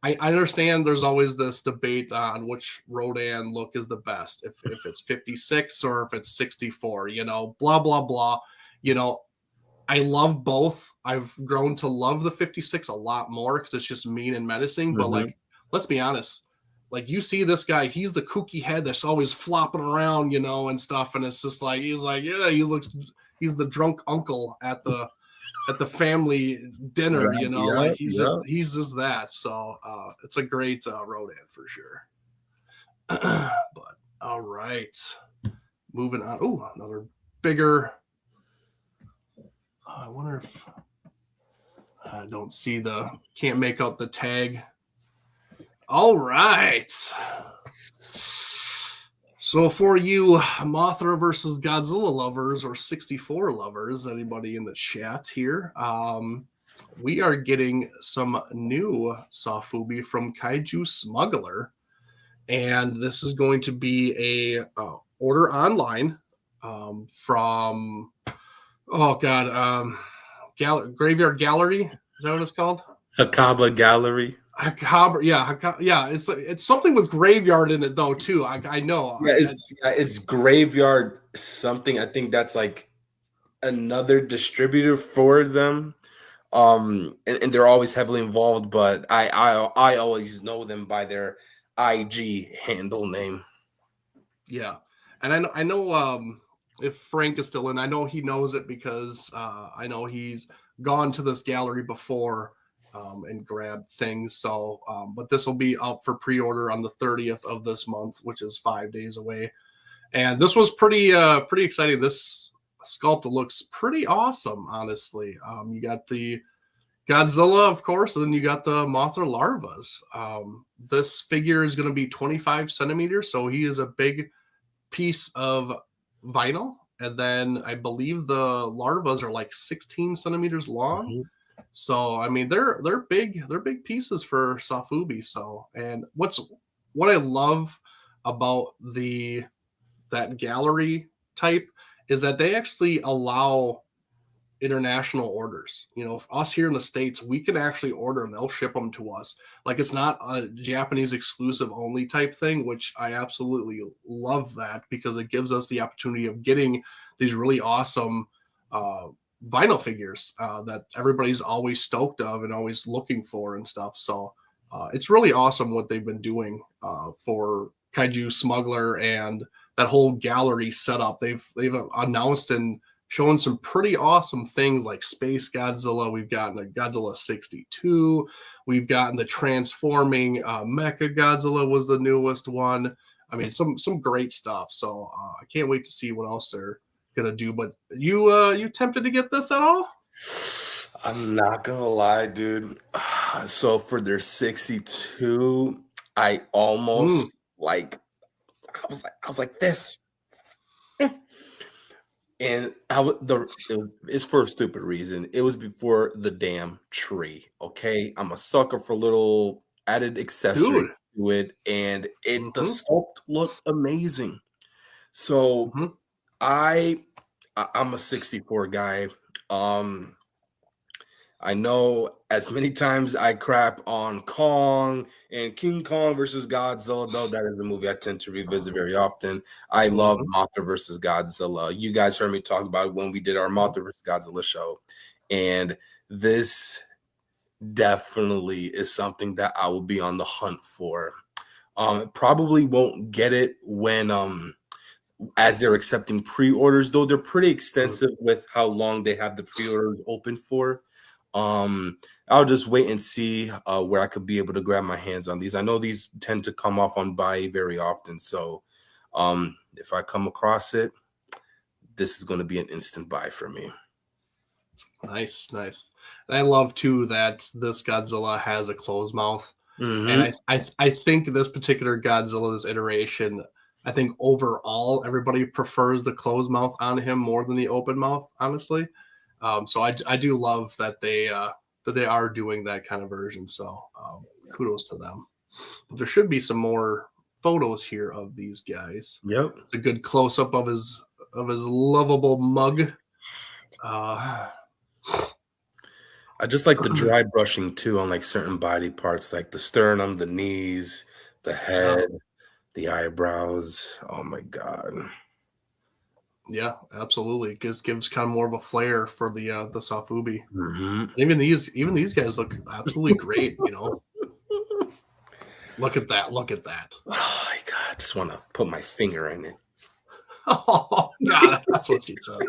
I understand there's always this debate on which Rodan look is the best, if it's 56 or if it's 64, blah, blah, blah. I love both. I've grown to love the 56 a lot more because it's just mean and menacing. But like, let's be honest, like, you see this guy, he's the kooky head that's always flopping around, and stuff. And it's just like, he's the drunk uncle at the family dinner, he's just that. So it's a great Rodan for sure. But all right, moving on. Oh, another bigger. I wonder if I don't see can't make out the tag. All right. So for you Mothra versus Godzilla lovers or 64 lovers, anybody in the chat here, we are getting some new Sofubi from Kaiju Smuggler. And this is going to be a order online from... Oh God, Graveyard Gallery. Is that what it's called? Hakaba Gallery. Hakaba, yeah. It's something with graveyard in it though too. I know. Yeah, it's Graveyard something. I think that's like another distributor for them. And they're always heavily involved, but I always know them by their IG handle name. Yeah, and I know. If Frank is still in, I know he knows it because I know he's gone to this gallery before and grabbed things. So, but this will be out for pre-order on the 30th of this month, which is 5 days away. And this was pretty exciting. This sculpt looks pretty awesome, honestly. You got the Godzilla, of course, and then you got the Mothra larvas. This figure is going to be 25 centimeters, so he is a big piece of vinyl, and then I believe the larvas are like 16 centimeters long. So I mean, they're big pieces for Sofubi. So, and what I love about that gallery type is that they actually allow international orders. Us here in the States, we can actually order and they'll ship them to us. Like, it's not a Japanese exclusive only type thing, which I absolutely love that, because it gives us the opportunity of getting these really awesome vinyl figures that everybody's always stoked of and always looking for and stuff. So it's really awesome what they've been doing for Kaiju Smuggler and that whole gallery setup. They've announced and showing some pretty awesome things like Space Godzilla. We've gotten the Godzilla 62. We've gotten the transforming Mecha Godzilla was the newest one. I mean, some great stuff. So I can't wait to see what else they're gonna do. But you tempted to get this at all? I'm not gonna lie, dude. So for their 62, I almost I was like this. And it's for a stupid reason. It was before the damn tree. Okay, I'm a sucker for little added accessory to it, and the sculpt looked amazing. So I'm a 64 guy. I know as many times I crap on Kong and King Kong versus Godzilla, though that is a movie I tend to revisit very often. I love Mothra versus Godzilla. You guys heard me talk about it when we did our Mothra versus Godzilla show. And this definitely is something that I will be on the hunt for. Probably won't get it when as they're accepting pre-orders, though they're pretty extensive with how long they have the pre-orders open for. I'll just wait and see where I could be able to grab my hands on these. I know these tend to come off on buy very often, so if I come across it, this is going to be an instant buy for me. Nice. And I love too that this Godzilla has a closed mouth. And I think this particular Godzilla's iteration, I think overall everybody prefers the closed mouth on him more than the open mouth, honestly. So I do love that they are doing that kind of version. So kudos to them. There should be some more photos here of these guys. Yep, a good close up of his lovable mug. I just like the dry brushing too on like certain body parts, like the sternum, the knees, the head, the eyebrows. Oh my god. Yeah, absolutely. Gives kind of more of a flair for the Safubi. Even these guys look absolutely great. Look at that. Oh my god! I just want to put my finger in it. Oh god, that's what she said.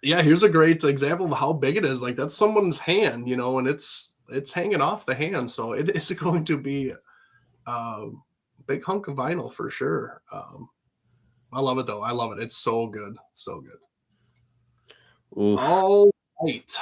Here's a great example of how big it is. Like that's someone's hand, and it's hanging off the hand, so it is going to be a big hunk of vinyl for sure. I love it though. I love it. It's so good, so good. Oof. All right.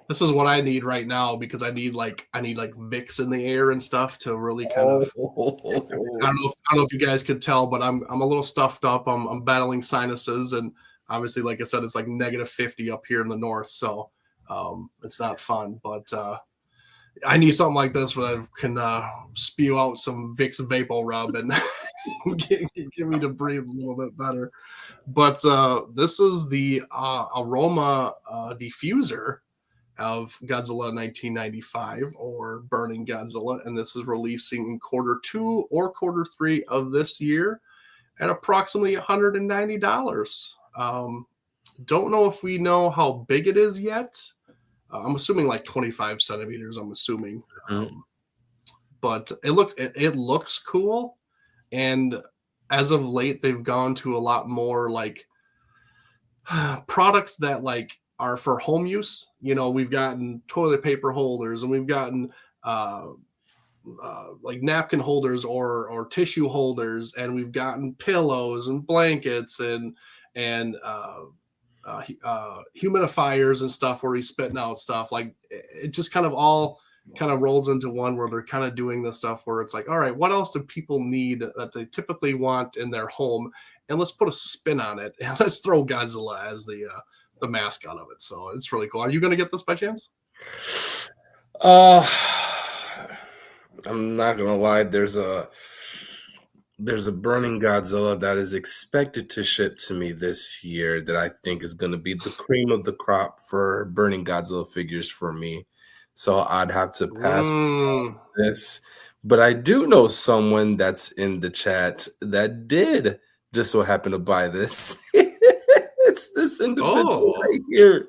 This is what I need right now because I need Vicks in the air and stuff to really kind of. I don't know if you guys could tell, but I'm a little stuffed up. I'm battling sinuses, and obviously, like I said, it's like -50 up here in the north, so it's not fun. But I need something like this where I can spew out some Vicks Vapor Rub and get me to breathe a little bit better. But this is the aroma diffuser of Godzilla 1995 or Burning Godzilla, and this is releasing in Q2 or Q3 of this year at approximately $190. Don't know if we know how big it is yet. I'm assuming like 25 centimeters. I'm assuming, but it looks cool, and as of late, they've gone to a lot more like products that like are for home use. We've gotten toilet paper holders, and we've gotten like napkin holders or tissue holders, and we've gotten pillows and blankets and humidifiers and stuff where he's spitting out stuff. Like it just kind of all kind of rolls into one where they're kind of doing this stuff where it's like, all right, what else do people need that they typically want in their home? And let's put a spin on it, and let's throw Godzilla as the mascot of it. So it's really cool. Are you going to get this by chance? I'm not gonna lie. There's a Burning Godzilla that is expected to ship to me this year that I think is going to be the cream of the crop for Burning Godzilla figures for me. So I'd have to pass on this. But I do know someone that's in the chat that did just so happen to buy this. It's this individual right here.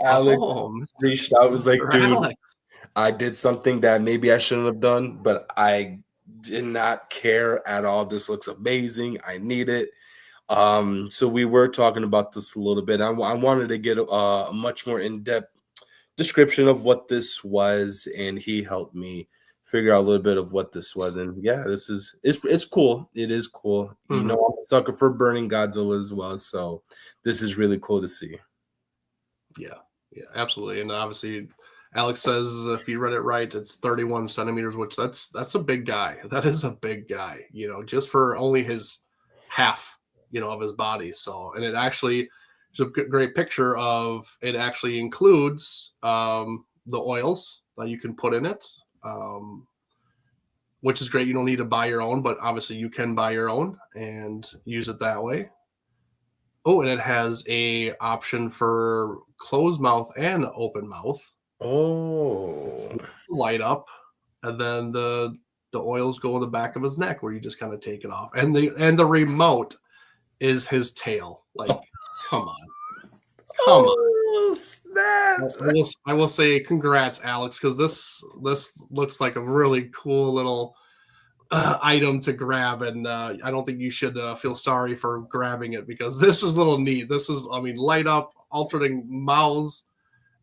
Alex reached out, was like, dude, Alex, I did something that maybe I shouldn't have done, but I did not care at all. This looks amazing. I need it. So we were talking about this a little bit. I wanted to get a much more in-depth description of what this was, and he helped me figure out a little bit of what this was. And yeah, it's cool. It is cool. I'm a sucker for Burning Godzilla as well, so this is really cool to see. Yeah, absolutely. And obviously Alex says if you read it right, it's 31 centimeters, which that's a big guy. That is a big guy, just for only his half, of his body. So, and it actually is a great picture of it. Actually includes the oils that you can put in it, which is great. You don't need to buy your own, but obviously you can buy your own and use it that way. Oh, and it has a option for closed mouth and open mouth. Light up, and then the oils go in the back of his neck where you just kind of take it off, and the remote is his tail. Like, come on. Snap. I will say congrats, Alex, because this looks like a really cool little item to grab, and I don't think you should feel sorry for grabbing it because this is a little neat. This is, I mean, light up, alternating mouths,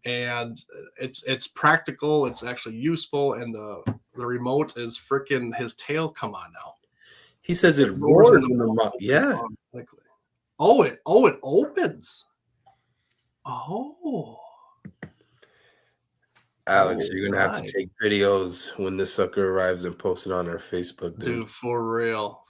and it's practical. It's actually useful, and the remote is freaking his tail. Come on now. He says it roars in the mouth. Yeah. Oh, it opens. Oh. Alex, you're gonna have to take videos when this sucker arrives and post it on our Facebook, dude. For real.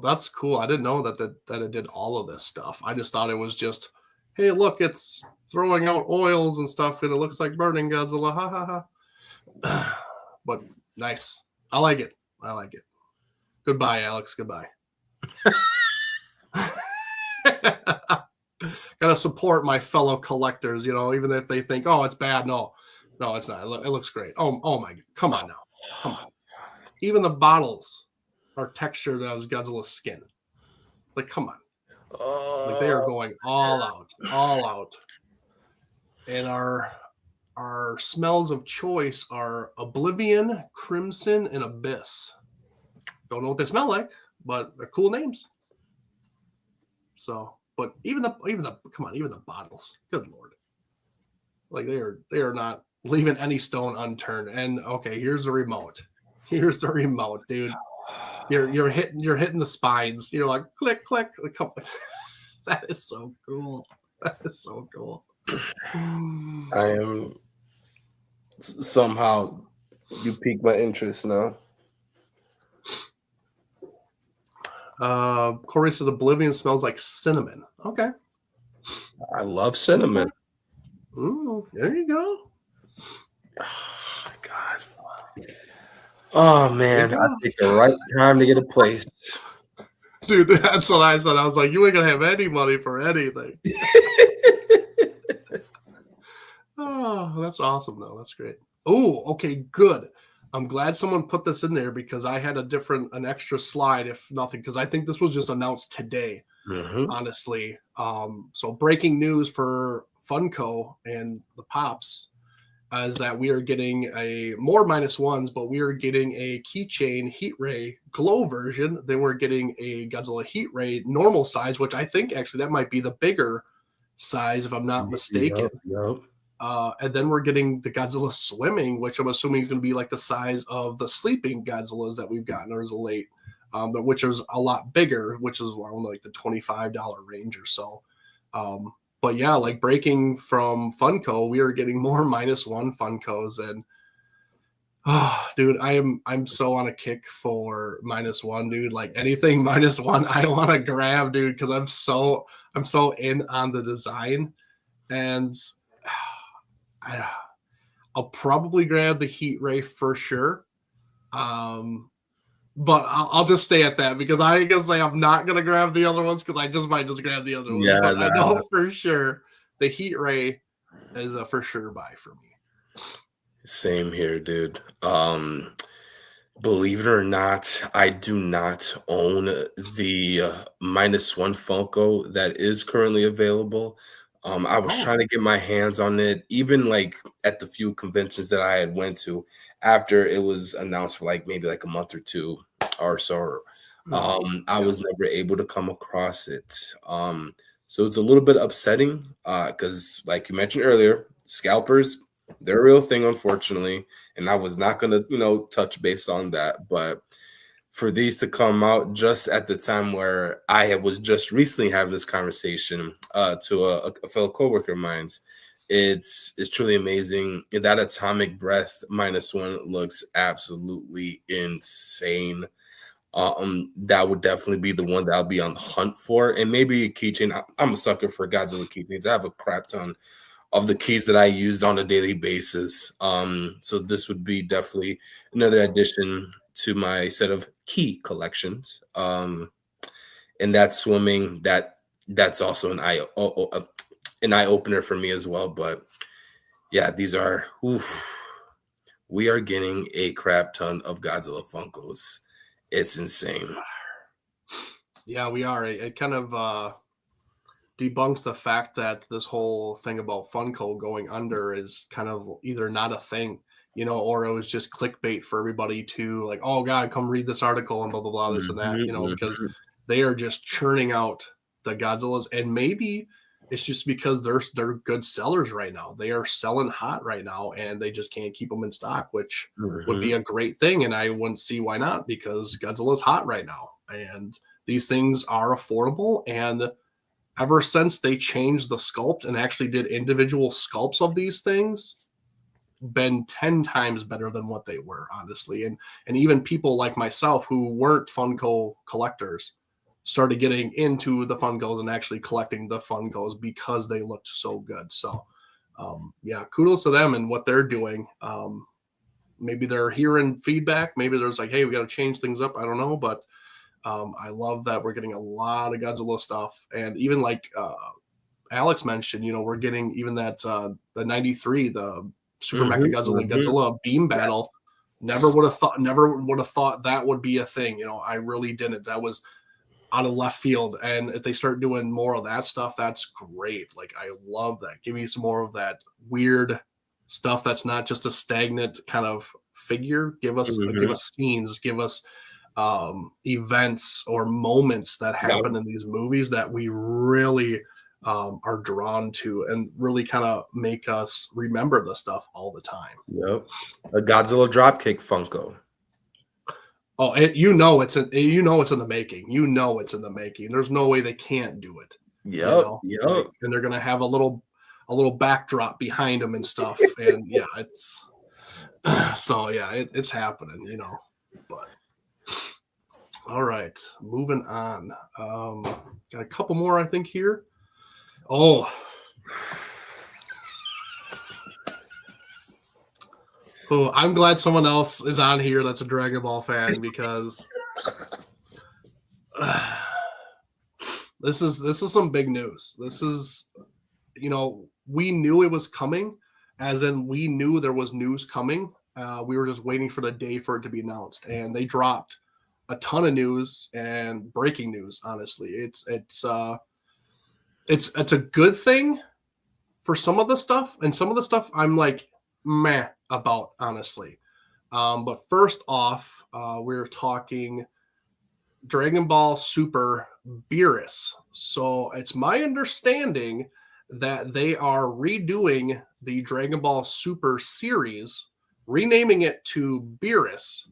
That's cool. I didn't know that it did all of this stuff. I just thought it was just, hey, look, it's throwing out oils and stuff, and it looks like burning Godzilla. Ha ha ha. But nice. I like it. Goodbye, Alex. Goodbye. Gotta support my fellow collectors, even if they think, oh, it's bad. No, it's not. It looks great. Oh my, come on now. Come on. Even the bottles are textured as Godzilla's skin. Like, come on. Like, they are going all out. And our smells of choice are Oblivion, Crimson, and Abyss. Don't know what they smell like, but they're cool names. So, but even the bottles. Good Lord. Like, they are not leaving any stone unturned. And okay, here's the remote. Dude. You're hitting the spines. You're like, click. That is so cool. I am somehow, you piqued my interest now. Corey says Oblivion smells like cinnamon. Okay. I love cinnamon. Ooh, there you go. Oh my God. Oh man, I picked the right time to get a place. Dude, that's what I said. I was like, you ain't gonna have any money for anything. Oh, that's awesome though. That's great. Oh, okay, good. I'm glad someone put this in there because I had an extra slide, if nothing, because I think this was just announced today, honestly. So breaking news for Funko and the Pops is that we are getting more -1s, but we are getting a keychain heat ray glow version. Then we're getting a Godzilla heat ray normal size, which I think actually that might be the bigger size if I'm not mistaken. Yep. And then we're getting the Godzilla swimming, which I'm assuming is going to be like the size of the sleeping Godzillas that we've gotten as of late, but which is a lot bigger, which is around like the $25 range or so. But yeah, like breaking from Funko, we are getting more -1 Funkos, and dude, I'm so on a kick for -1, dude. Like anything -1, I want to grab, dude, because I'm so in on the design, and I'll probably grab the heat ray for sure. But I'll just stay at that because I can say I'm not gonna grab the other ones because I might just grab the other ones. Yeah, but I know for sure the heat ray is a for sure buy for me. Same here, dude. Believe it or not, I do not own the -1 Funko that is currently available. I was trying to get my hands on it, even like at the few conventions that I had went to after it was announced for like maybe like a month or two or so. I was never able to come across it. So it's a little bit upsetting because like you mentioned earlier, scalpers, they're a real thing, unfortunately. And I was not going to, touch base on that. But for these to come out just at the time where I was just recently having this conversation to a fellow coworker of mine, it's truly amazing. That atomic breath -1 looks absolutely insane. That would definitely be the one that I'll be on the hunt for, and maybe a keychain. I'm a sucker for Godzilla keychains. I have a crap ton of the keys that I use on a daily basis. So this would be definitely another addition to my set of key collections. And that swimming, that's also an eye opener for me as well. But yeah, we are getting a crap ton of Godzilla Funkos. It's insane. Yeah, we are. It kind of debunks the fact that this whole thing about Funko going under is kind of either not a thing, or it was just clickbait for everybody to like, oh God, come read this article and blah blah blah, this and that, because they are just churning out the Godzillas, and maybe it's just because they're good sellers right now. They are selling hot right now, and they just can't keep them in stock, which would be a great thing. And I wouldn't see why not, because Godzilla's hot right now, and these things are affordable. And ever since they changed the sculpt and actually did individual sculpts of these things, been 10 times better than what they were, honestly. And even people like myself who weren't Funko collectors started getting into the Funkos and actually collecting the Funkos because they looked so good. So yeah, kudos to them and what they're doing. Maybe they're hearing feedback. Maybe there's like, hey, we got to change things up. I don't know, but I love that we're getting a lot of Godzilla stuff. And even like Alex mentioned, we're getting even that the 93, the Super Mecha Godzilla beam battle. Never would have thought that would be a thing. I really didn't. That was out of left field. And if they start doing more of that stuff, that's great. Like, I love that. Give me some more of that weird stuff that's not just a stagnant kind of figure. Give us scenes, give us events or moments that happen in these movies that we really are drawn to and really kind of make us remember the stuff all the time. Yep. A Godzilla dropkick Funko. Oh, it's in the making. It's in the making. There's no way they can't do it. Yep. And they're gonna have a little backdrop behind them and stuff. And yeah, it's it's happening. But all right, moving on. Got a couple more, I think, here. Oh. Oh, I'm glad someone else is on here that's a Dragon Ball fan, because this is some big news. This is, we knew it was coming, as in we knew there was news coming. We were just waiting for the day for it to be announced, and they dropped a ton of news and breaking news. Honestly, it's a good thing for some of the stuff, and some of the stuff I'm like meh about, honestly. But first off, we're talking Dragon Ball Super Beerus. So it's my understanding that they are redoing the Dragon Ball Super series, renaming it to Beerus,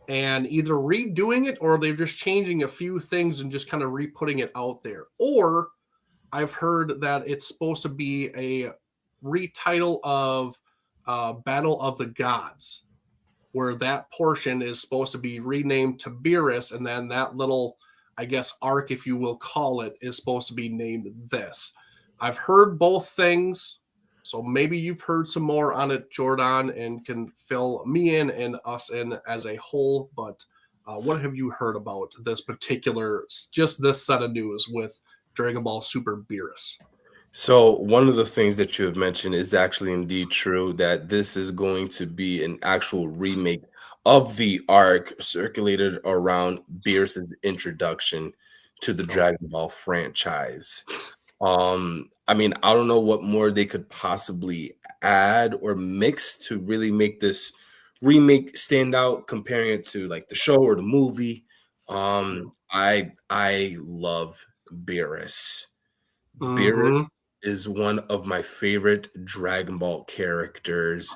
and either redoing it or they're just changing a few things and just kind of re-putting it out there. Or I've heard that it's supposed to be a retitle of Battle of the Gods, where that portion is supposed to be renamed to Beerus, and then that little, I guess, arc, if you will call it, is supposed to be named this. I've heard both things, so maybe you've heard some more on it, Jordan, and can fill me in and us in as a whole. But what have you heard about this particular, just this set of news with Dragon Ball Super Beerus? So one of the things that you have mentioned is actually indeed true, that this is going to be an actual remake of the arc circulated around Beerus's introduction to the Dragon Ball franchise. I mean, I don't know what more they could possibly add or mix to really make this remake stand out, comparing it to like the show or the movie. I love Beerus. Beerus is one of my favorite Dragon Ball characters,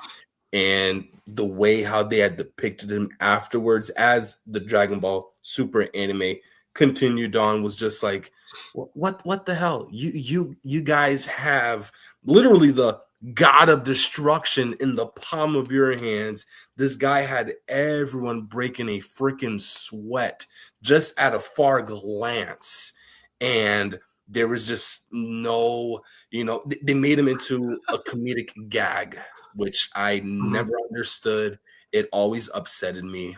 and the way how they had depicted him afterwards as the Dragon Ball Super anime continued on was just like, what the hell? You guys have literally the god of destruction in the palm of your hands. This guy had everyone breaking a freaking sweat just at a far glance, and there was just no, they made him into a comedic gag, which I never understood. It always upsetted me.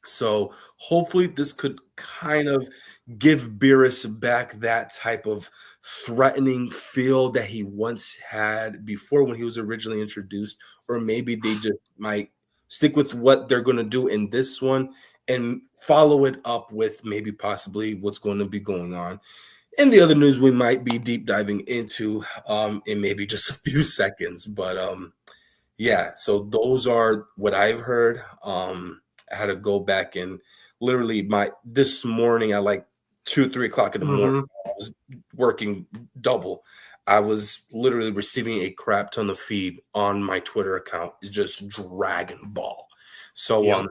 So hopefully this could kind of give Beerus back that type of threatening feel that he once had before when he was originally introduced, or maybe they just might stick with what they're going to do in this one and follow it up with maybe possibly what's going to be going on in the other news we might be deep diving into in maybe just a few seconds. But Yeah, so those are what I've heard. I had to go back and literally this morning at like 2, 3 o'clock in the morning, Mm-hmm. I was working double. I was literally receiving a crap ton of feed on my Twitter account. It's just Dragon Ball. So Yep.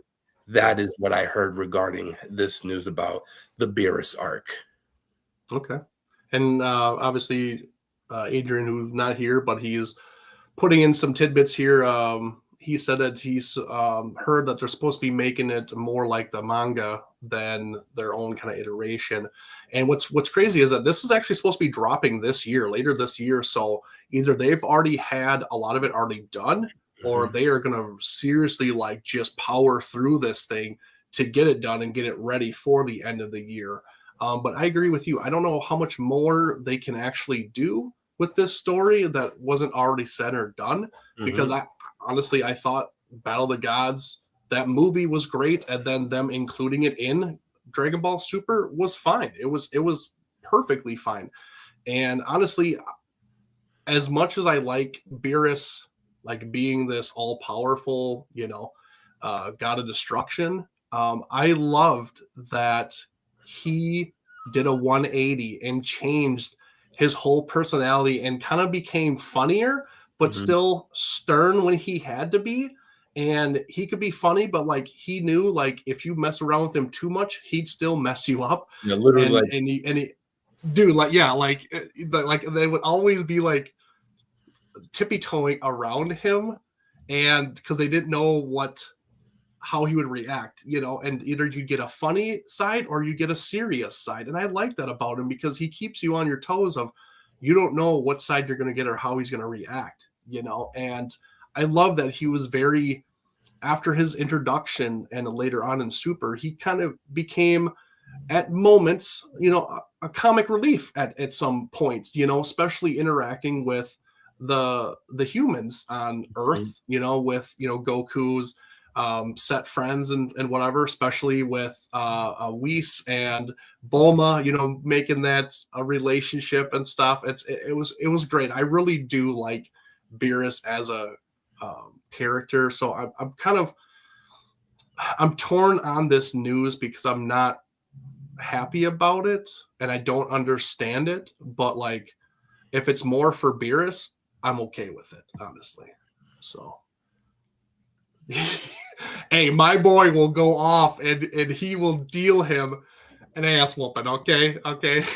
that is what I heard regarding this news about the Beerus arc. Okay. And obviously, Adrian, who's not here, but he's putting in some tidbits here. He said that he's heard that they're supposed to be making it more like the manga than their own kind of iteration. And what's crazy is that this is actually supposed to be dropping this year, later this year. So either they've already had a lot of it already done, or they are going to seriously like just power through this thing to get it done and get it ready for the end of the year. But I agree with you. I don't know how much more they can actually do with this story that wasn't already said or done, because I honestly thought Battle of the Gods, that movie was great, and then them including it in Dragon Ball Super was fine. It was perfectly fine. And honestly, as much as I like Beerus like being this all powerful, god of destruction, I loved that he did a 180 and changed his whole personality and kind of became funnier, but still stern when he had to be. And he could be funny, but like he knew, like if you mess around with him too much, he'd still mess you up. Yeah, literally. And dude, like yeah, like they would always be like tippy toeing around him, and because they didn't know how he would react, and either you get a funny side or you get a serious side. And I like that about him because he keeps you on your toes of you don't know what side you're going to get or how he's going to react, and I love that he was very, after his introduction and later on in Super, he kind of became at moments, a comic relief at some points, especially interacting with the humans on Earth, with, Goku's set friends and whatever, especially with Whis and Bulma, making that a relationship and stuff. It was great. I really do like Beerus as a character. So I'm torn on this news because I'm not happy about it and I don't understand it. But like, if it's more for Beerus, I'm okay with it, honestly. So. Hey, my boy will go off and he will deal him an ass whooping. Okay.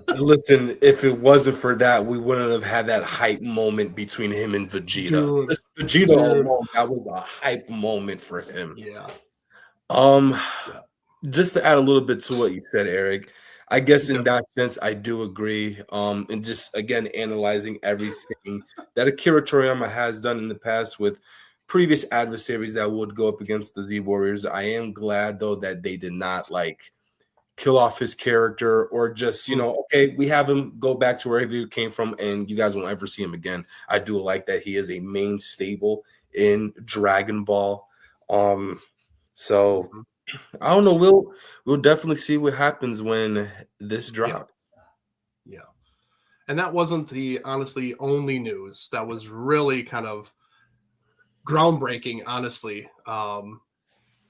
Listen, if it wasn't for that, we wouldn't have had that hype moment between him and Vegeta. Vegeta alone, that was a hype moment for him. Yeah. Just to add a little bit to what you said, Eric, I guess in that sense, I do agree. And just again, analyzing everything that Akira Toriyama has done in the past with previous adversaries that would go up against the Z Warriors. I am glad though that they did not like kill off his character or just, okay, we have him go back to wherever he came from and you guys won't ever see him again. I do like that he is a main staple in Dragon Ball. So I don't know. We'll definitely see what happens when this drops. Yeah. And that wasn't the honestly only news that was really kind of groundbreaking, honestly.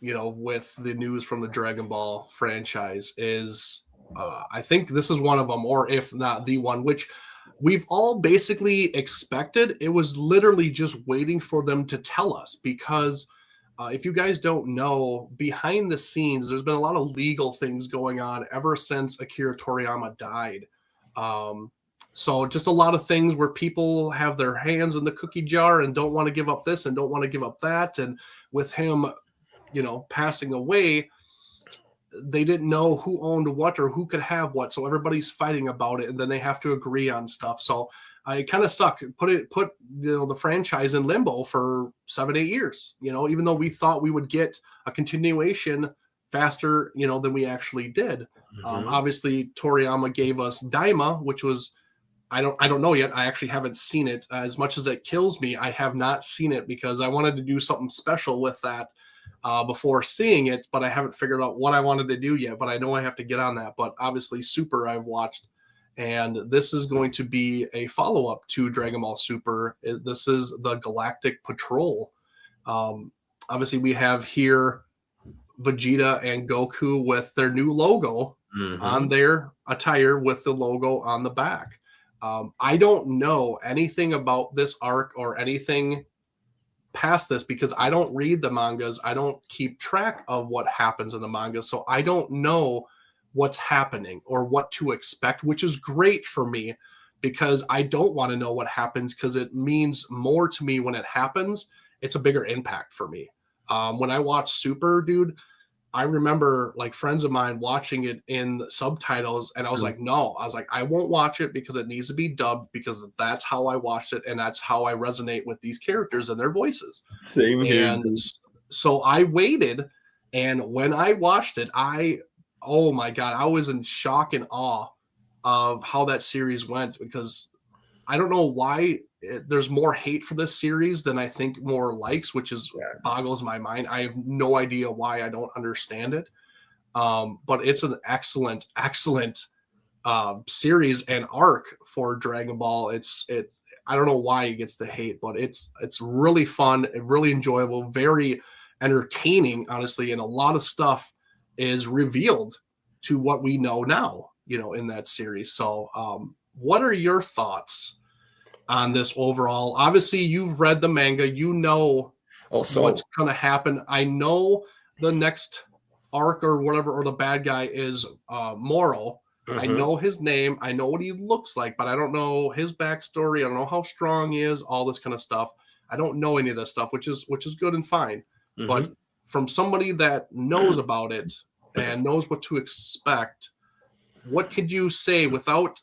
With the news from the Dragon Ball franchise is I think this is one of them, or if not the one, which we've all basically expected. It was literally just waiting for them to tell us, because if you guys don't know, behind the scenes, there's been a lot of legal things going on ever since Akira Toriyama died. So just a lot of things where people have their hands in the cookie jar and don't want to give up this and don't want to give up that. And with him, passing away, they didn't know who owned what or who could have what. So everybody's fighting about it, and then they have to agree on stuff. So I kind of stuck, put the franchise in limbo for 7-8 years, even though we thought we would get a continuation faster, than we actually did. Obviously Toriyama gave us Daima, which was, I don't know yet. I actually haven't seen it. As much as it kills me, I have not seen it because I wanted to do something special with that before seeing it, but I haven't figured out what I wanted to do yet, but I know I have to get on that. But obviously Super I've watched, and this is going to be a follow-up to Dragon Ball Super. This is the Galactic Patrol. Obviously, we have here Vegeta and Goku with their new logo on their attire with the logo on the back. I don't know anything about this arc or anything past this because I don't read the mangas. I don't keep track of what happens in the manga. So I don't know what's happening or what to expect, which is great for me because I don't want to know what happens because it means more to me when it happens. It's a bigger impact for me. When I watch Super, dude, I remember like friends of mine watching it in subtitles, and I was like, no, I was like, I won't watch it because it needs to be dubbed because that's how I watched it, and that's how I resonate with these characters and their voices. Same here. And so I waited, and when I watched it, oh my God, I was in shock and awe of how that series went because I don't know why there's more hate for this series than I think more likes, which is boggles my mind. I have no idea why. I don't understand it. But it's an excellent series and arc for Dragon Ball. I don't know why it gets the hate, but it's really fun and really enjoyable, very entertaining, honestly, and a lot of stuff is revealed to what we know now, in that series. So what are your thoughts on this overall? Obviously, you've read the manga. You know what's going to happen. I know the next arc or whatever, or the bad guy is Moro. I know his name. I know what he looks like, but I don't know his backstory. I don't know how strong he is, all this kind of stuff. I don't know any of this stuff, which is good and fine. But from somebody that knows about it and knows what to expect, what could you say without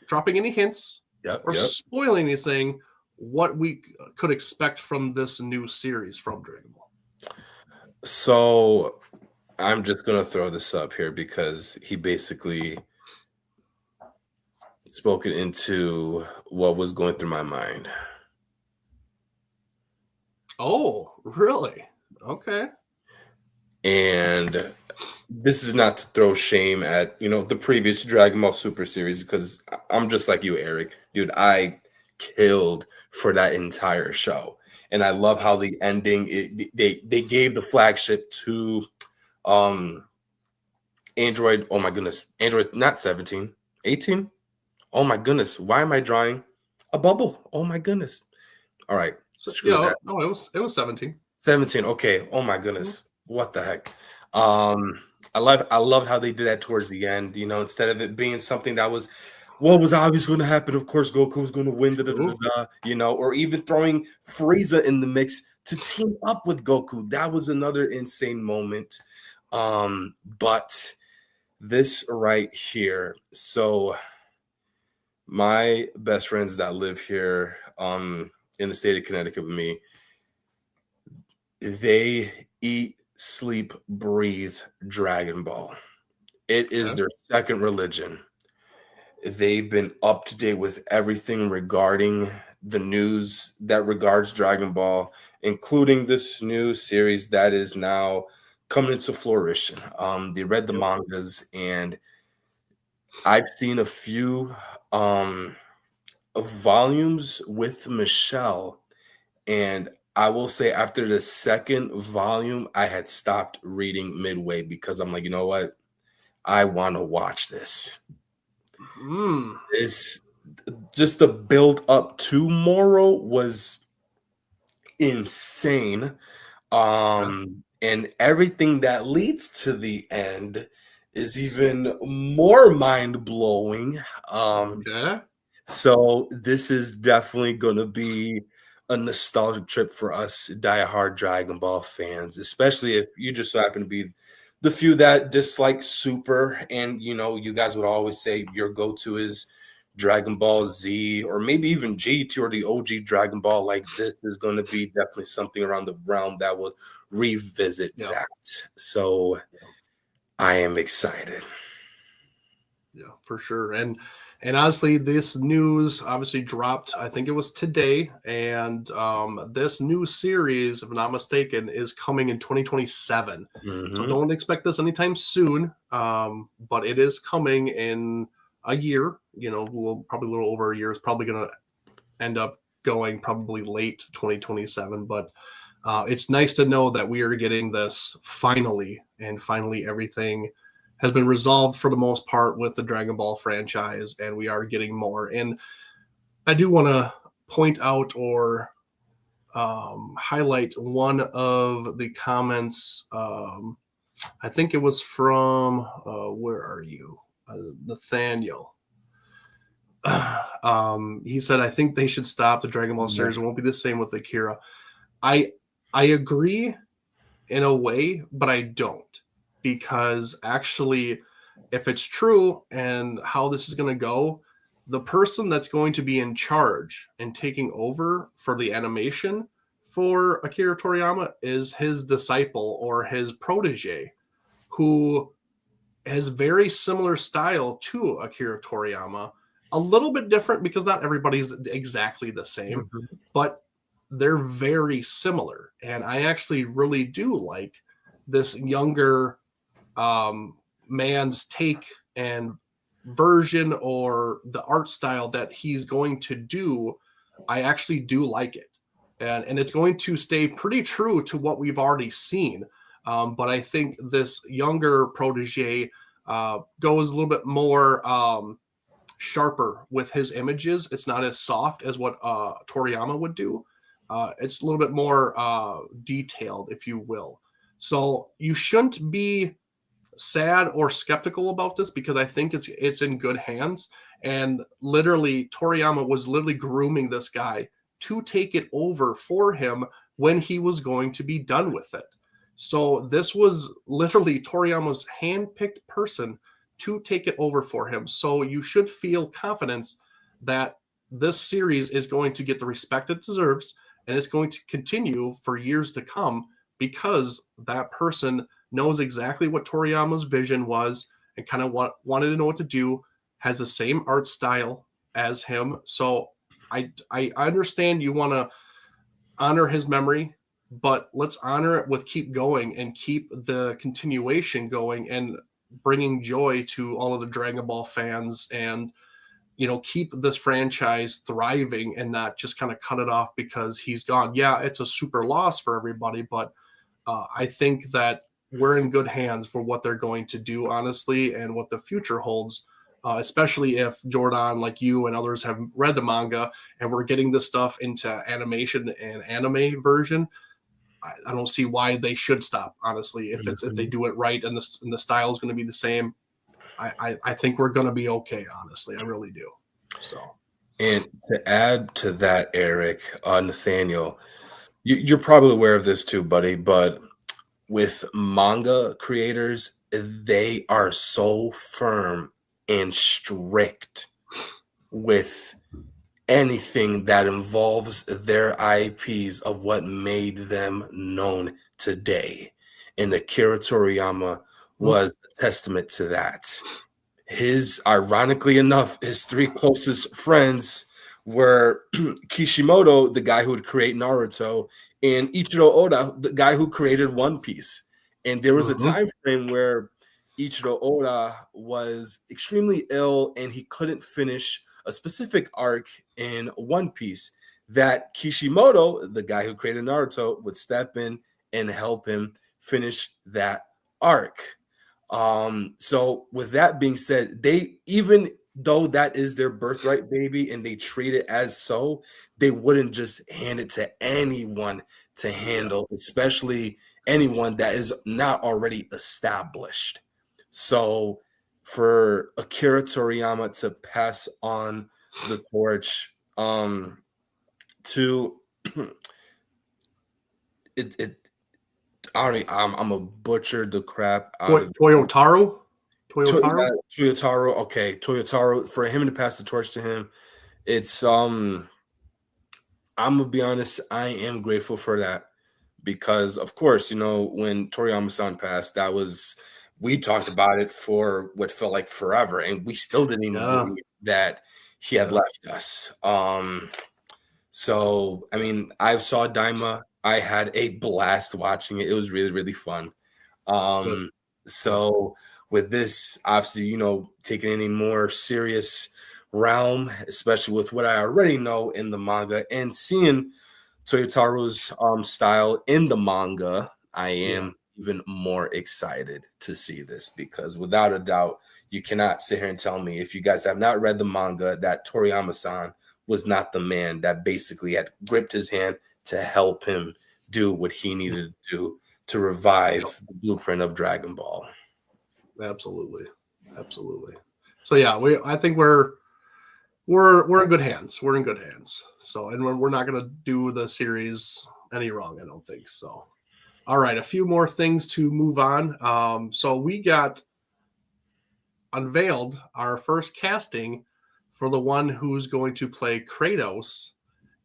dropping any hints or spoiling anything, what we could expect from this new series from Dragon Ball? So I'm just going to throw this up here because he basically spoke it into what was going through my mind. Oh, really? Okay. And this is not to throw shame at, the previous Dragon Ball Super series because I'm just like you, Eric. Dude, I killed for that entire show. And I love how the ending, they gave the flagship to Android. Oh my goodness. Android, not 17, 18. Oh my goodness. Why am I drawing a bubble? Oh my goodness. All right. So, that. No, it was 17. 17. Okay. Oh my goodness. What the heck? I loved how they did that towards the end, instead of it being something that was what was obviously going to happen. Of course, Goku was going to win, or even throwing Frieza in the mix to team up with Goku. That was another insane moment. But this right here. So my best friends that live here in the state of Connecticut with me, they eat, sleep, breathe Dragon Ball. It is their second religion. They've been up to date with everything regarding the news that regards Dragon Ball, including this new series that is now coming into flourish. They read the mangas, and I've seen a few volumes with Michelle, and I will say after the second volume, I had stopped reading midway because I'm like, you know what? I want to watch this. It's just the build up to Moro was insane. And everything that leads to the end is even more mind blowing. So this is definitely going to be a nostalgic trip for us diehard Dragon Ball fans, especially if you just so happen to be the few that dislike Super, and you guys would always say your go-to is Dragon Ball Z or maybe even GT or the OG Dragon Ball. Like, this is going to be definitely something around the realm that will revisit that. So I am excited. Yeah, for sure. And honestly, this news obviously dropped, I think it was today. And this new series, if I'm not mistaken, is coming in 2027. So don't expect this anytime soon. But it is coming in a year, probably a little over a year. Is probably going to end up going probably late 2027, but it's nice to know that we are getting this finally, and finally everything has been resolved for the most part with the Dragon Ball franchise, and we are getting more. And I do want to point out or highlight one of the comments. I think it was from, where are you? Nathaniel. He said, I think they should stop the Dragon Ball series. It won't be the same with Akira. I agree in a way, but I don't. Because actually, if it's true and how this is going to go, the person that's going to be in charge and taking over for the animation for Akira Toriyama is his disciple or his protege, who has very similar style to Akira Toriyama. A little bit different because not everybody's exactly the same, but they're very similar. And I actually really do like this younger man's take and version or the art style that he's going to do. I actually do like it. And it's going to stay pretty true to what we've already seen. But I think this younger protege goes a little bit more sharper with his images. It's not as soft as what Toriyama would do. It's a little bit more detailed, if you will. So you shouldn't be sad or skeptical about this because I think it's in good hands. And literally, Toriyama was literally grooming this guy to take it over for him when he was going to be done with it. So this was literally Toriyama's handpicked person to take it over for him. So you should feel confidence that this series is going to get the respect it deserves, and it's going to continue for years to come because that person knows exactly what Toriyama's vision was and kind of wanted to know what to do, has the same art style as him. So I understand you want to honor his memory, but let's honor it with keep going and keep the continuation going and bringing joy to all of the Dragon Ball fans and, keep this franchise thriving and not just kind of cut it off because he's gone. Yeah, it's a super loss for everybody, but I think that we're in good hands for what they're going to do, honestly, and what the future holds. Especially if Jordan, like you and others, have read the manga and we're getting this stuff into animation and anime version. I don't see why they should stop, honestly. If they do it right and the style is going to be the same, I think we're going to be okay, honestly. I really do. So, and to add to that, Eric, Nathaniel, you're probably aware of this too, buddy, but with manga creators, they are so firm and strict with anything that involves their IPs of what made them known today. And Akira Toriyama was a testament to that. Ironically enough, his three closest friends were Kishimoto, the guy who would create Naruto, and Ichiro Oda, the guy who created One Piece. And there was a time frame where Ichiro Oda was extremely ill and he couldn't finish a specific arc in One Piece that Kishimoto, the guy who created Naruto, would step in and help him finish that arc. So with that being said, they, even though that is their birthright baby and they treat it as so, they wouldn't just hand it to anyone to handle, especially anyone that is not already established. So for Akira Toriyama to pass on the torch to I'm a butcher the crap out of Toyotaro. Toyotaro. Okay, Toyotaro, for him to pass the torch to him, it's I'm gonna be honest, I am grateful for that because of course, when Toriyama-san passed, we talked about it for what felt like forever, and we still didn't even believe that he had left us. So I mean, I saw Daima. I had a blast watching it. It was really, really fun. So with this, obviously, taking any more serious realm, especially with what I already know in the manga and seeing Toyotaro's style in the manga, I am even more excited to see this, because without a doubt, you cannot sit here and tell me, if you guys have not read the manga, that Toriyama-san was not the man that basically had gripped his hand to help him do what he needed to do to revive the blueprint of Dragon Ball. Absolutely. So yeah, I think we're in good hands. We're in good hands. So, and we're not going to do the series any wrong, I don't think so. All right, a few more things to move on. So we got unveiled our first casting for the one who's going to play Kratos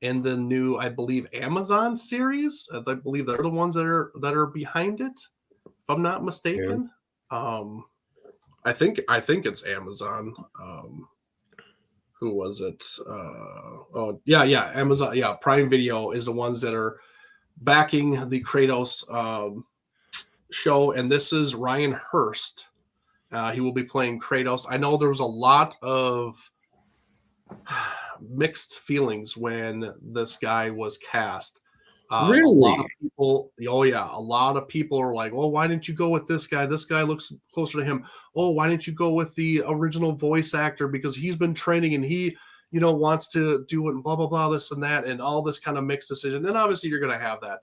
in the new, I believe, Amazon series. I believe they're the ones that are behind it, if I'm not mistaken. I think it's Amazon. Who was it? Amazon. Yeah, Prime Video is the ones that are backing the Kratos show, and this is Ryan Hurst. He will be playing Kratos. I know there was a lot of mixed feelings when this guy was cast. Really? A lot of people, a lot of people are like, "Oh, why didn't you go with this guy? This guy looks closer to him. Oh, why didn't you go with the original voice actor, because he's been training and he, wants to do it and blah blah blah, this and that, and all this kind of mixed decision." And obviously, you're going to have that.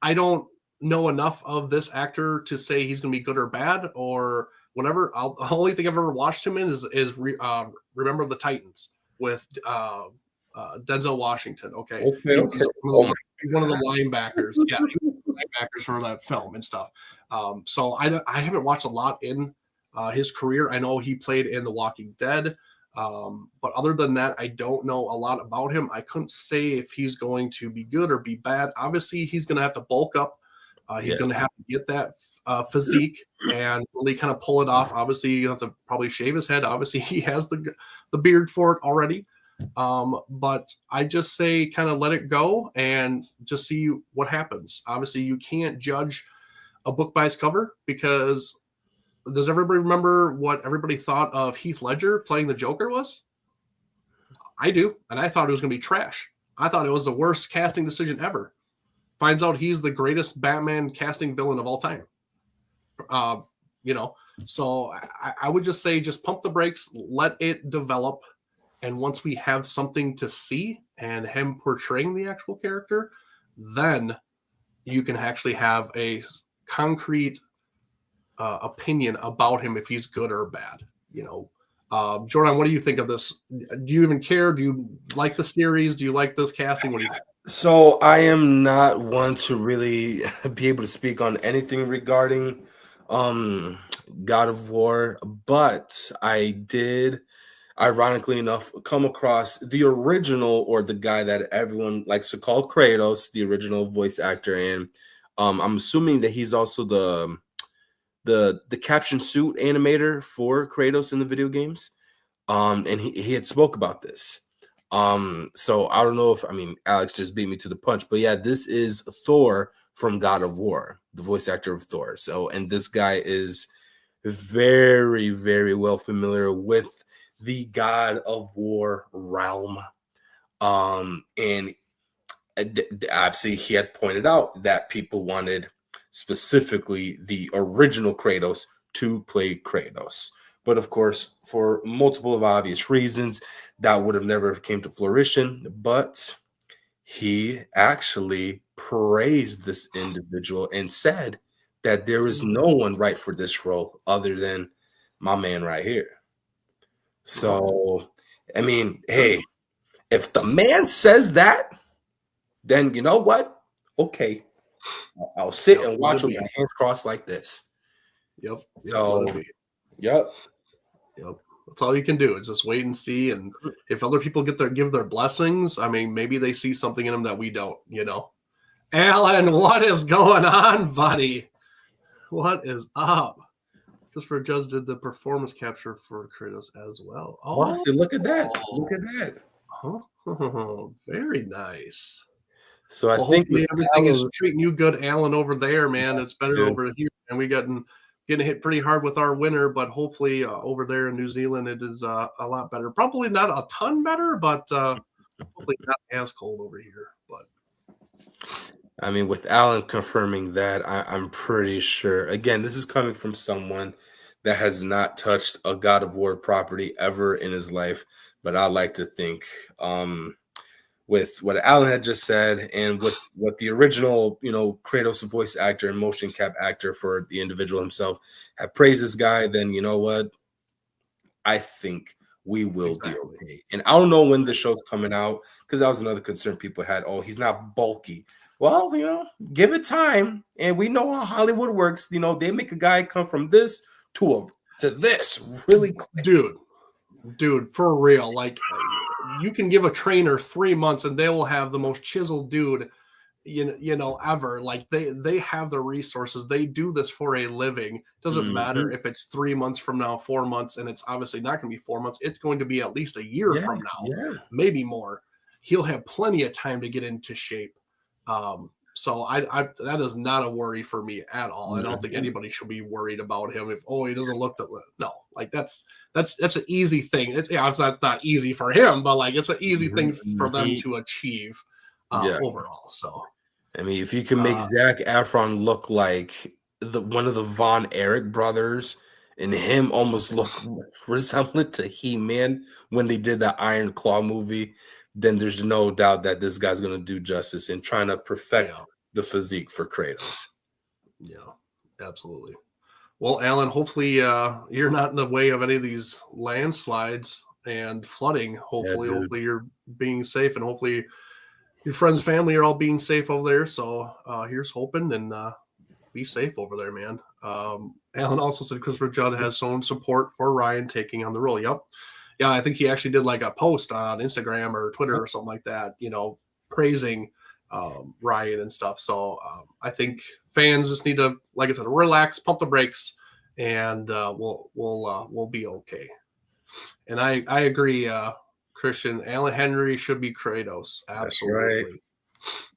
I don't know enough of this actor to say he's going to be good or bad or whatever. The only thing I've ever watched him in is Remember the Titans with Denzel Washington. Okay. One of the linebackers. Yeah, linebackers for that film and stuff. So I haven't watched a lot in his career. I know he played in The Walking Dead. But other than that, I don't know a lot about him. I couldn't say if he's going to be good or be bad. Obviously, he's going to have to bulk up. He's going to have to get that physique and really kind of pull it off. Obviously, you have to probably shave his head. Obviously, he has the beard for it already. But I just say kind of let it go and just see what happens. Obviously, you can't judge a book by its cover, because does everybody remember what everybody thought of Heath Ledger playing the Joker was? I do, and I thought it was going to be trash. I thought it was the worst casting decision ever. Finds out he's the greatest Batman casting villain of all time. So I would just say just pump the brakes, let it develop. And once we have something to see and him portraying the actual character, then you can actually have a concrete opinion about him, if he's good or bad. Jordan, what do you think of this? Do you even care? Do you like the series? Do you like this casting? What do you think? So I am not one to really be able to speak on anything regarding God of War, but I did, ironically enough, come across the original, or the guy that everyone likes to call Kratos, the original voice actor, and I'm assuming that he's also the caption suit animator for Kratos in the video games. And he had spoke about this. So I don't know if, Alex just beat me to the punch, but yeah, this is Thor from God of War, the voice actor of Thor. So, and this guy is very, very well familiar with the God of War realm. And obviously he had pointed out that people wanted specifically the original Kratos to play Kratos. But of course, for multiple of obvious reasons, that would have never came to fruition. But he actually praised this individual and said that there is no one right for this role other than my man right here. So, hey, if the man says that, then you know what? Okay, I'll sit and watch with my hands crossed like this. Yep. So, yep. That's all you can do is just wait and see. And if other people give their blessings, maybe they see something in them that we don't. Alan, what is going on, buddy? What is up? Christopher Judge did the performance capture for Kratos as well. Oh, see, look at that! Look at that! Oh, very nice. So I think everything is treating you good, Alan, over there, man. It's better over here, and we getting getting hit pretty hard with our winter, but hopefully over there in New Zealand it is a lot better. Probably not a ton better, but hopefully not as cold over here. But I mean, with Alan confirming that, I'm pretty sure. Again, this is coming from someone that has not touched a God of War property ever in his life, but I like to think, with what Alan had just said, and with what the original, Kratos voice actor and motion cap actor for the individual himself have praised this guy, then you know what? I think we will be okay. And I don't know when the show's coming out, because that was another concern people had. Oh, he's not bulky. Well, give it time. And we know how Hollywood works. They make a guy come from this to this really quick. Dude, for real. Like, you can give a trainer 3 months and they will have the most chiseled dude ever. Like, they have the resources. They do this for a living. Doesn't matter if it's 3 months from now, 4 months, and it's obviously not going to be 4 months. It's going to be at least a year from now, maybe more. He'll have plenty of time to get into shape. So I that is not a worry for me at all. I don't think anybody should be worried about him if he doesn't look no, like that's an easy thing. It's not easy for him, but like it's an easy thing for them to achieve overall. So I mean, if you can make Zac Efron look like one of the Von Erich brothers, and him almost look resemblant to He-Man when they did the Iron Claw movie, then there's no doubt that this guy's going to do justice in trying to perfect the physique for Kratos. Yeah, absolutely. Well, Alan, hopefully you're not in the way of any of these landslides and flooding. Hopefully you're being safe, and hopefully your friends, family are all being safe over there. So here's hoping, and be safe over there, man. Alan also said Christopher Judd has shown support for Ryan taking on the role. Yep. Yeah, I think he actually did like a post on Instagram or Twitter or something like that, praising Ryan and stuff. So I think fans just need to, like I said, relax, pump the brakes, and we'll be okay. And I agree, Christian. Alan Henry should be Kratos. Absolutely. Right.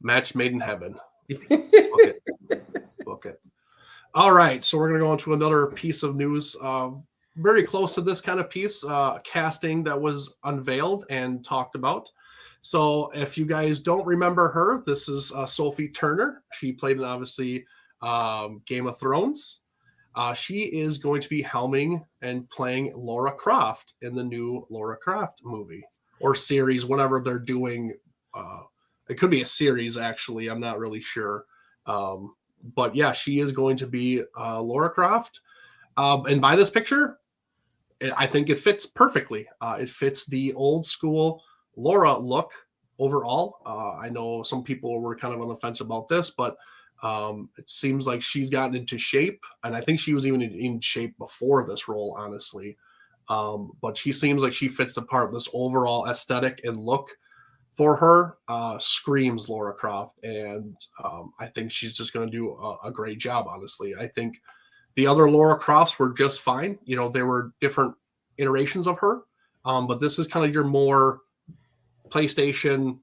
Match made in heaven. Book it. All right, so we're gonna go into another piece of news. Very close to this kind of piece, casting that was unveiled and talked about. So if you guys don't remember her, this is Sophie Turner. She played in, obviously, Game of Thrones. She is going to be helming and playing Lara Croft in the new Lara Croft movie or series, whatever they're doing. It could be a series, actually. I'm not really sure. But yeah, she is going to be Lara Croft. And by this picture, I think it fits perfectly. It fits the old school Lara look overall. I know some people were kind of on the fence about this, but it seems like she's gotten into shape. And I think she was even in shape before this role, honestly. But she seems like she fits the part. This overall aesthetic and look for her screams Lara Croft. And I think she's just going to do a great job, honestly. I think the other Lara Crofts were just fine. There were different iterations of her. But this is kind of your more PlayStation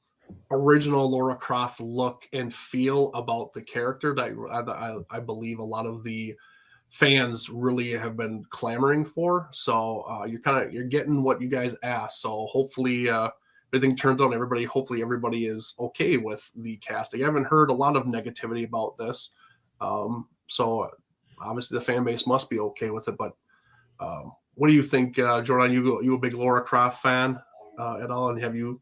original Lara Croft look and feel about the character that I believe a lot of the fans really have been clamoring for. So you're getting what you guys asked. So hopefully everything turns out. Hopefully everybody is okay with the casting. I haven't heard a lot of negativity about this. So obviously the fan base must be okay with it. But what do you think, Jordan? You a big Lara Croft fan at all? And have you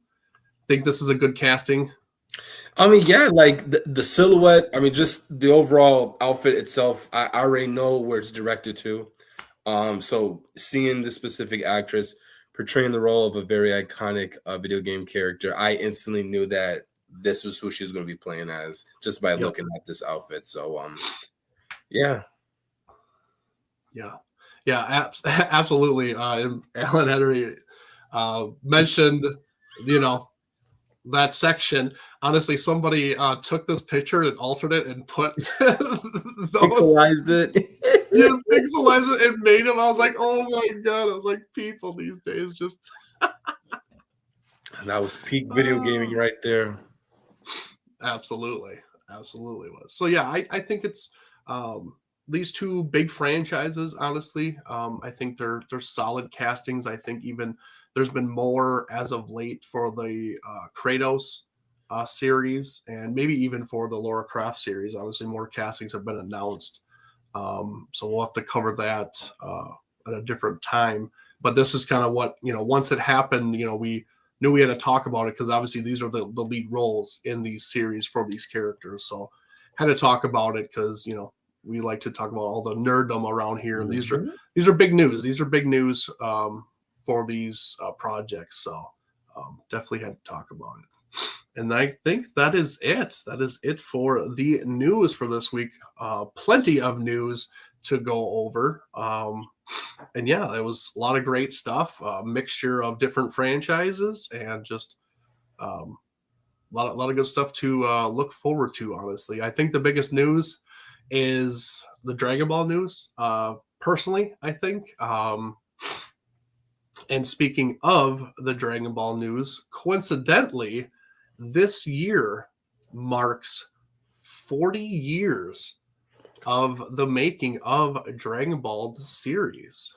think this is a good casting? I mean, yeah, like the silhouette. I mean, just the overall outfit itself. I already know where it's directed to. So seeing this specific actress portraying the role of a very iconic video game character, I instantly knew that this was who she was going to be playing as just by looking at this outfit. So, yeah. Yeah, absolutely. Alan Henry mentioned, that section. Honestly, somebody took this picture and altered it and put pixelized it. Yeah, pixelized it and made him. I was like, oh my god! I was like, people these days just. And that was peak video gaming right there. Absolutely was. So yeah, I think it's these two big franchises, honestly, I think they're solid castings. I think even there's been more as of late for the Kratos series, and maybe even for the Lara Croft series. Obviously, more castings have been announced, so we'll have to cover that at a different time. But this is kind of what, once it happened, we knew we had to talk about it because obviously these are the lead roles in these series for these characters. So had to talk about it because we like to talk about all the nerddom around here, and these are big news. These are big news for these projects. So definitely had to talk about it. And I think that is it. That is it for the news for this week. Plenty of news to go over. And yeah, it was a lot of great stuff. A mixture of different franchises and just a lot of good stuff to look forward to. Honestly, I think the biggest news is the Dragon Ball news. Personally, I think. And speaking of the Dragon Ball news, coincidentally, this year marks 40 years of the making of Dragon Ball the series.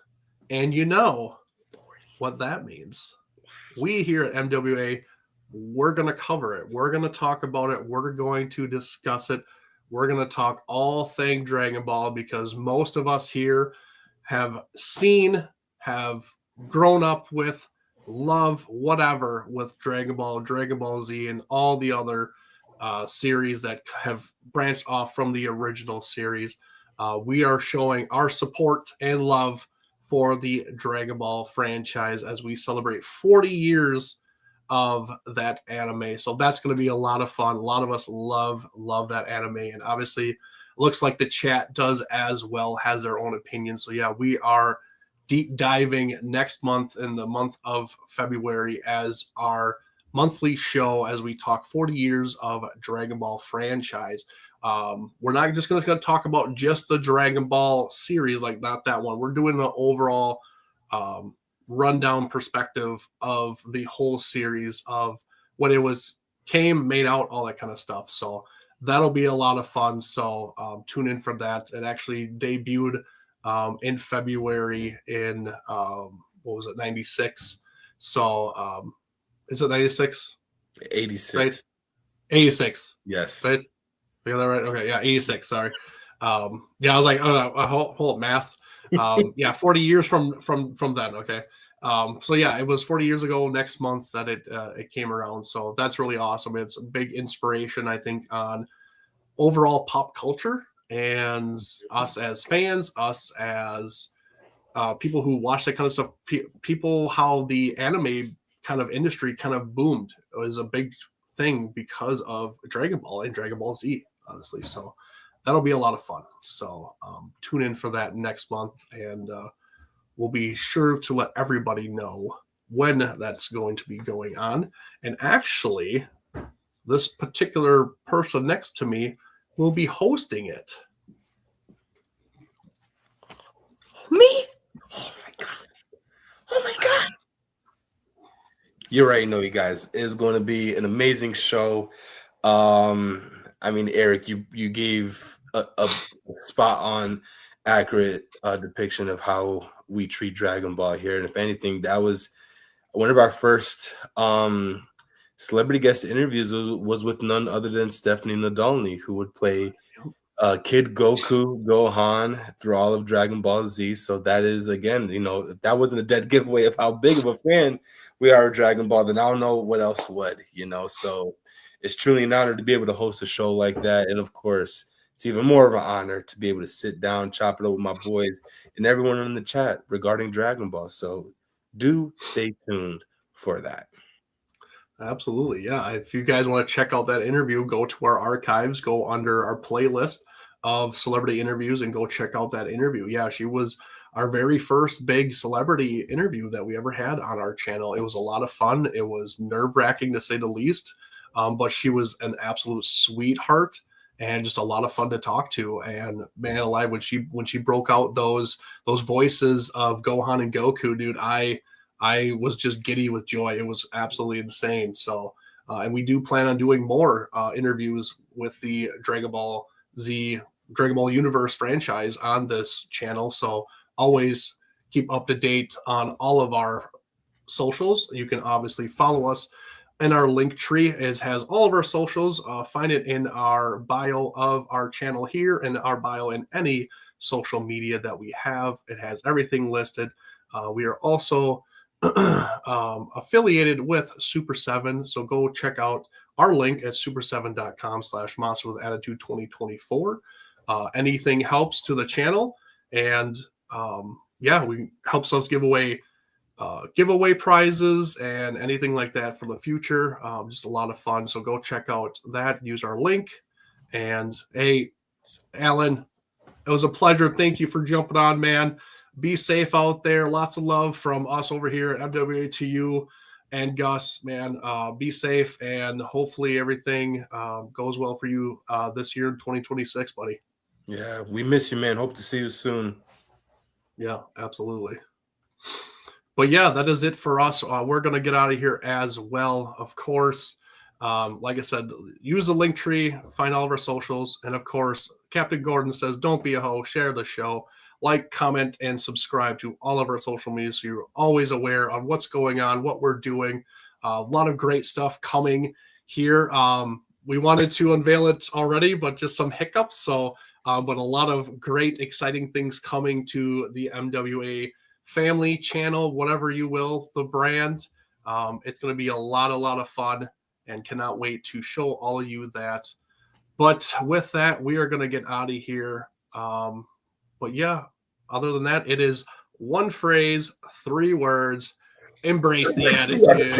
And you know what that means. We here at MWA, we're going to cover it. We're going to talk about it. We're going to discuss it. We're going to talk all thing Dragon Ball because most of us here have seen, have grown up with, love, whatever with Dragon Ball Z, and all the other series that have branched off from the original series. We are showing our support and love for the Dragon Ball franchise as we celebrate 40 years of that anime. So that's going to be a lot of fun. A lot of us love that anime, and obviously looks like the chat does as well, has their own opinions. So yeah, we are deep diving next month in the month of February as our monthly show as we talk 40 years of Dragon Ball franchise. We're not just going to talk about just the Dragon Ball series, like not that one. We're doing the overall rundown perspective of the whole series of what it was, made out, all that kind of stuff. So that'll be a lot of fun. So tune in for that. It actually debuted in February in what was it, 96? So is it 96? 86. Right? 86. Yes. Right? We got that right? Okay, yeah, 86. Sorry. Yeah, I was like, hold up, math. Yeah, 40 years from then. Okay. So yeah, it was 40 years ago next month that it came around. So that's really awesome. It's a big inspiration, I think, on overall pop culture and us as fans, us as people who watch that kind of stuff, people, how the anime kind of industry kind of boomed. It was a big thing because of Dragon Ball and Dragon Ball Z, honestly. So that'll be a lot of fun. So tune in for that next month, and we'll be sure to let everybody know when that's going to be going on. And actually, this particular person next to me will be hosting it. Me? Oh my god. Oh my god. You already know, you guys, it's going to be an amazing show. I mean, Eric, you gave a spot on accurate depiction of how we treat Dragon Ball here. And if anything, that was one of our first celebrity guest interviews was with none other than Stephanie Nadolny, who would play Kid Goku, Gohan through all of Dragon Ball Z. So that is, again, if that wasn't a dead giveaway of how big of a fan we are of Dragon Ball, then I don't know what else would, So it's truly an honor to be able to host a show like that. And of course, it's even more of an honor to be able to sit down, chop it up with my boys and everyone in the chat regarding Dragon Ball. So do stay tuned for that. Absolutely. Yeah. If you guys want to check out that interview, go to our archives, go under our playlist of celebrity interviews and go check out that interview. Yeah, she was our very first big celebrity interview that we ever had on our channel. It was a lot of fun. It was nerve-wracking to say the least, but she was an absolute sweetheart and just a lot of fun to talk to. And man alive, when she broke out those voices of Gohan and Goku, dude, I was just giddy with joy. It was absolutely insane. So, and we do plan on doing more interviews with the Dragon Ball Z Dragon Ball Universe franchise on this channel. So always keep up to date on all of our socials. You can obviously follow us. And our link tree has all of our socials. Find it in our bio of our channel here and our bio in any social media that we have. It has everything listed. We are also affiliated with Super 7. So go check out our link at super7.com/monster with attitude 2024. Anything helps to the channel. And we helps us give away giveaway prizes and anything like that for the future. Just a lot of fun. So go check out that. Use our link. And hey, Alan, it was a pleasure. Thank you for jumping on, man. Be safe out there. Lots of love from us over here at MWA to you and Gus, man. Be safe, and hopefully everything goes well for you this year, 2026, buddy. Yeah, we miss you, man. Hope to see you soon. Yeah, absolutely. But yeah, that is it for us. We're going to get out of here as well, of course. Like I said, use the link tree, find all of our socials. And of course, Captain Gordon says, don't be a hoe, share the show, like, comment, and subscribe to all of our social media so you're always aware on what's going on, what we're doing. A lot of great stuff coming here. We wanted to unveil it already, but just some hiccups. So, but a lot of great, exciting things coming to the MWA family channel, whatever you will, the brand. It's going to be a lot of fun, and cannot wait to show all of you that. But with that, we are going to get out of here. But yeah, other than that, it is one phrase, 3 words: embrace the attitude.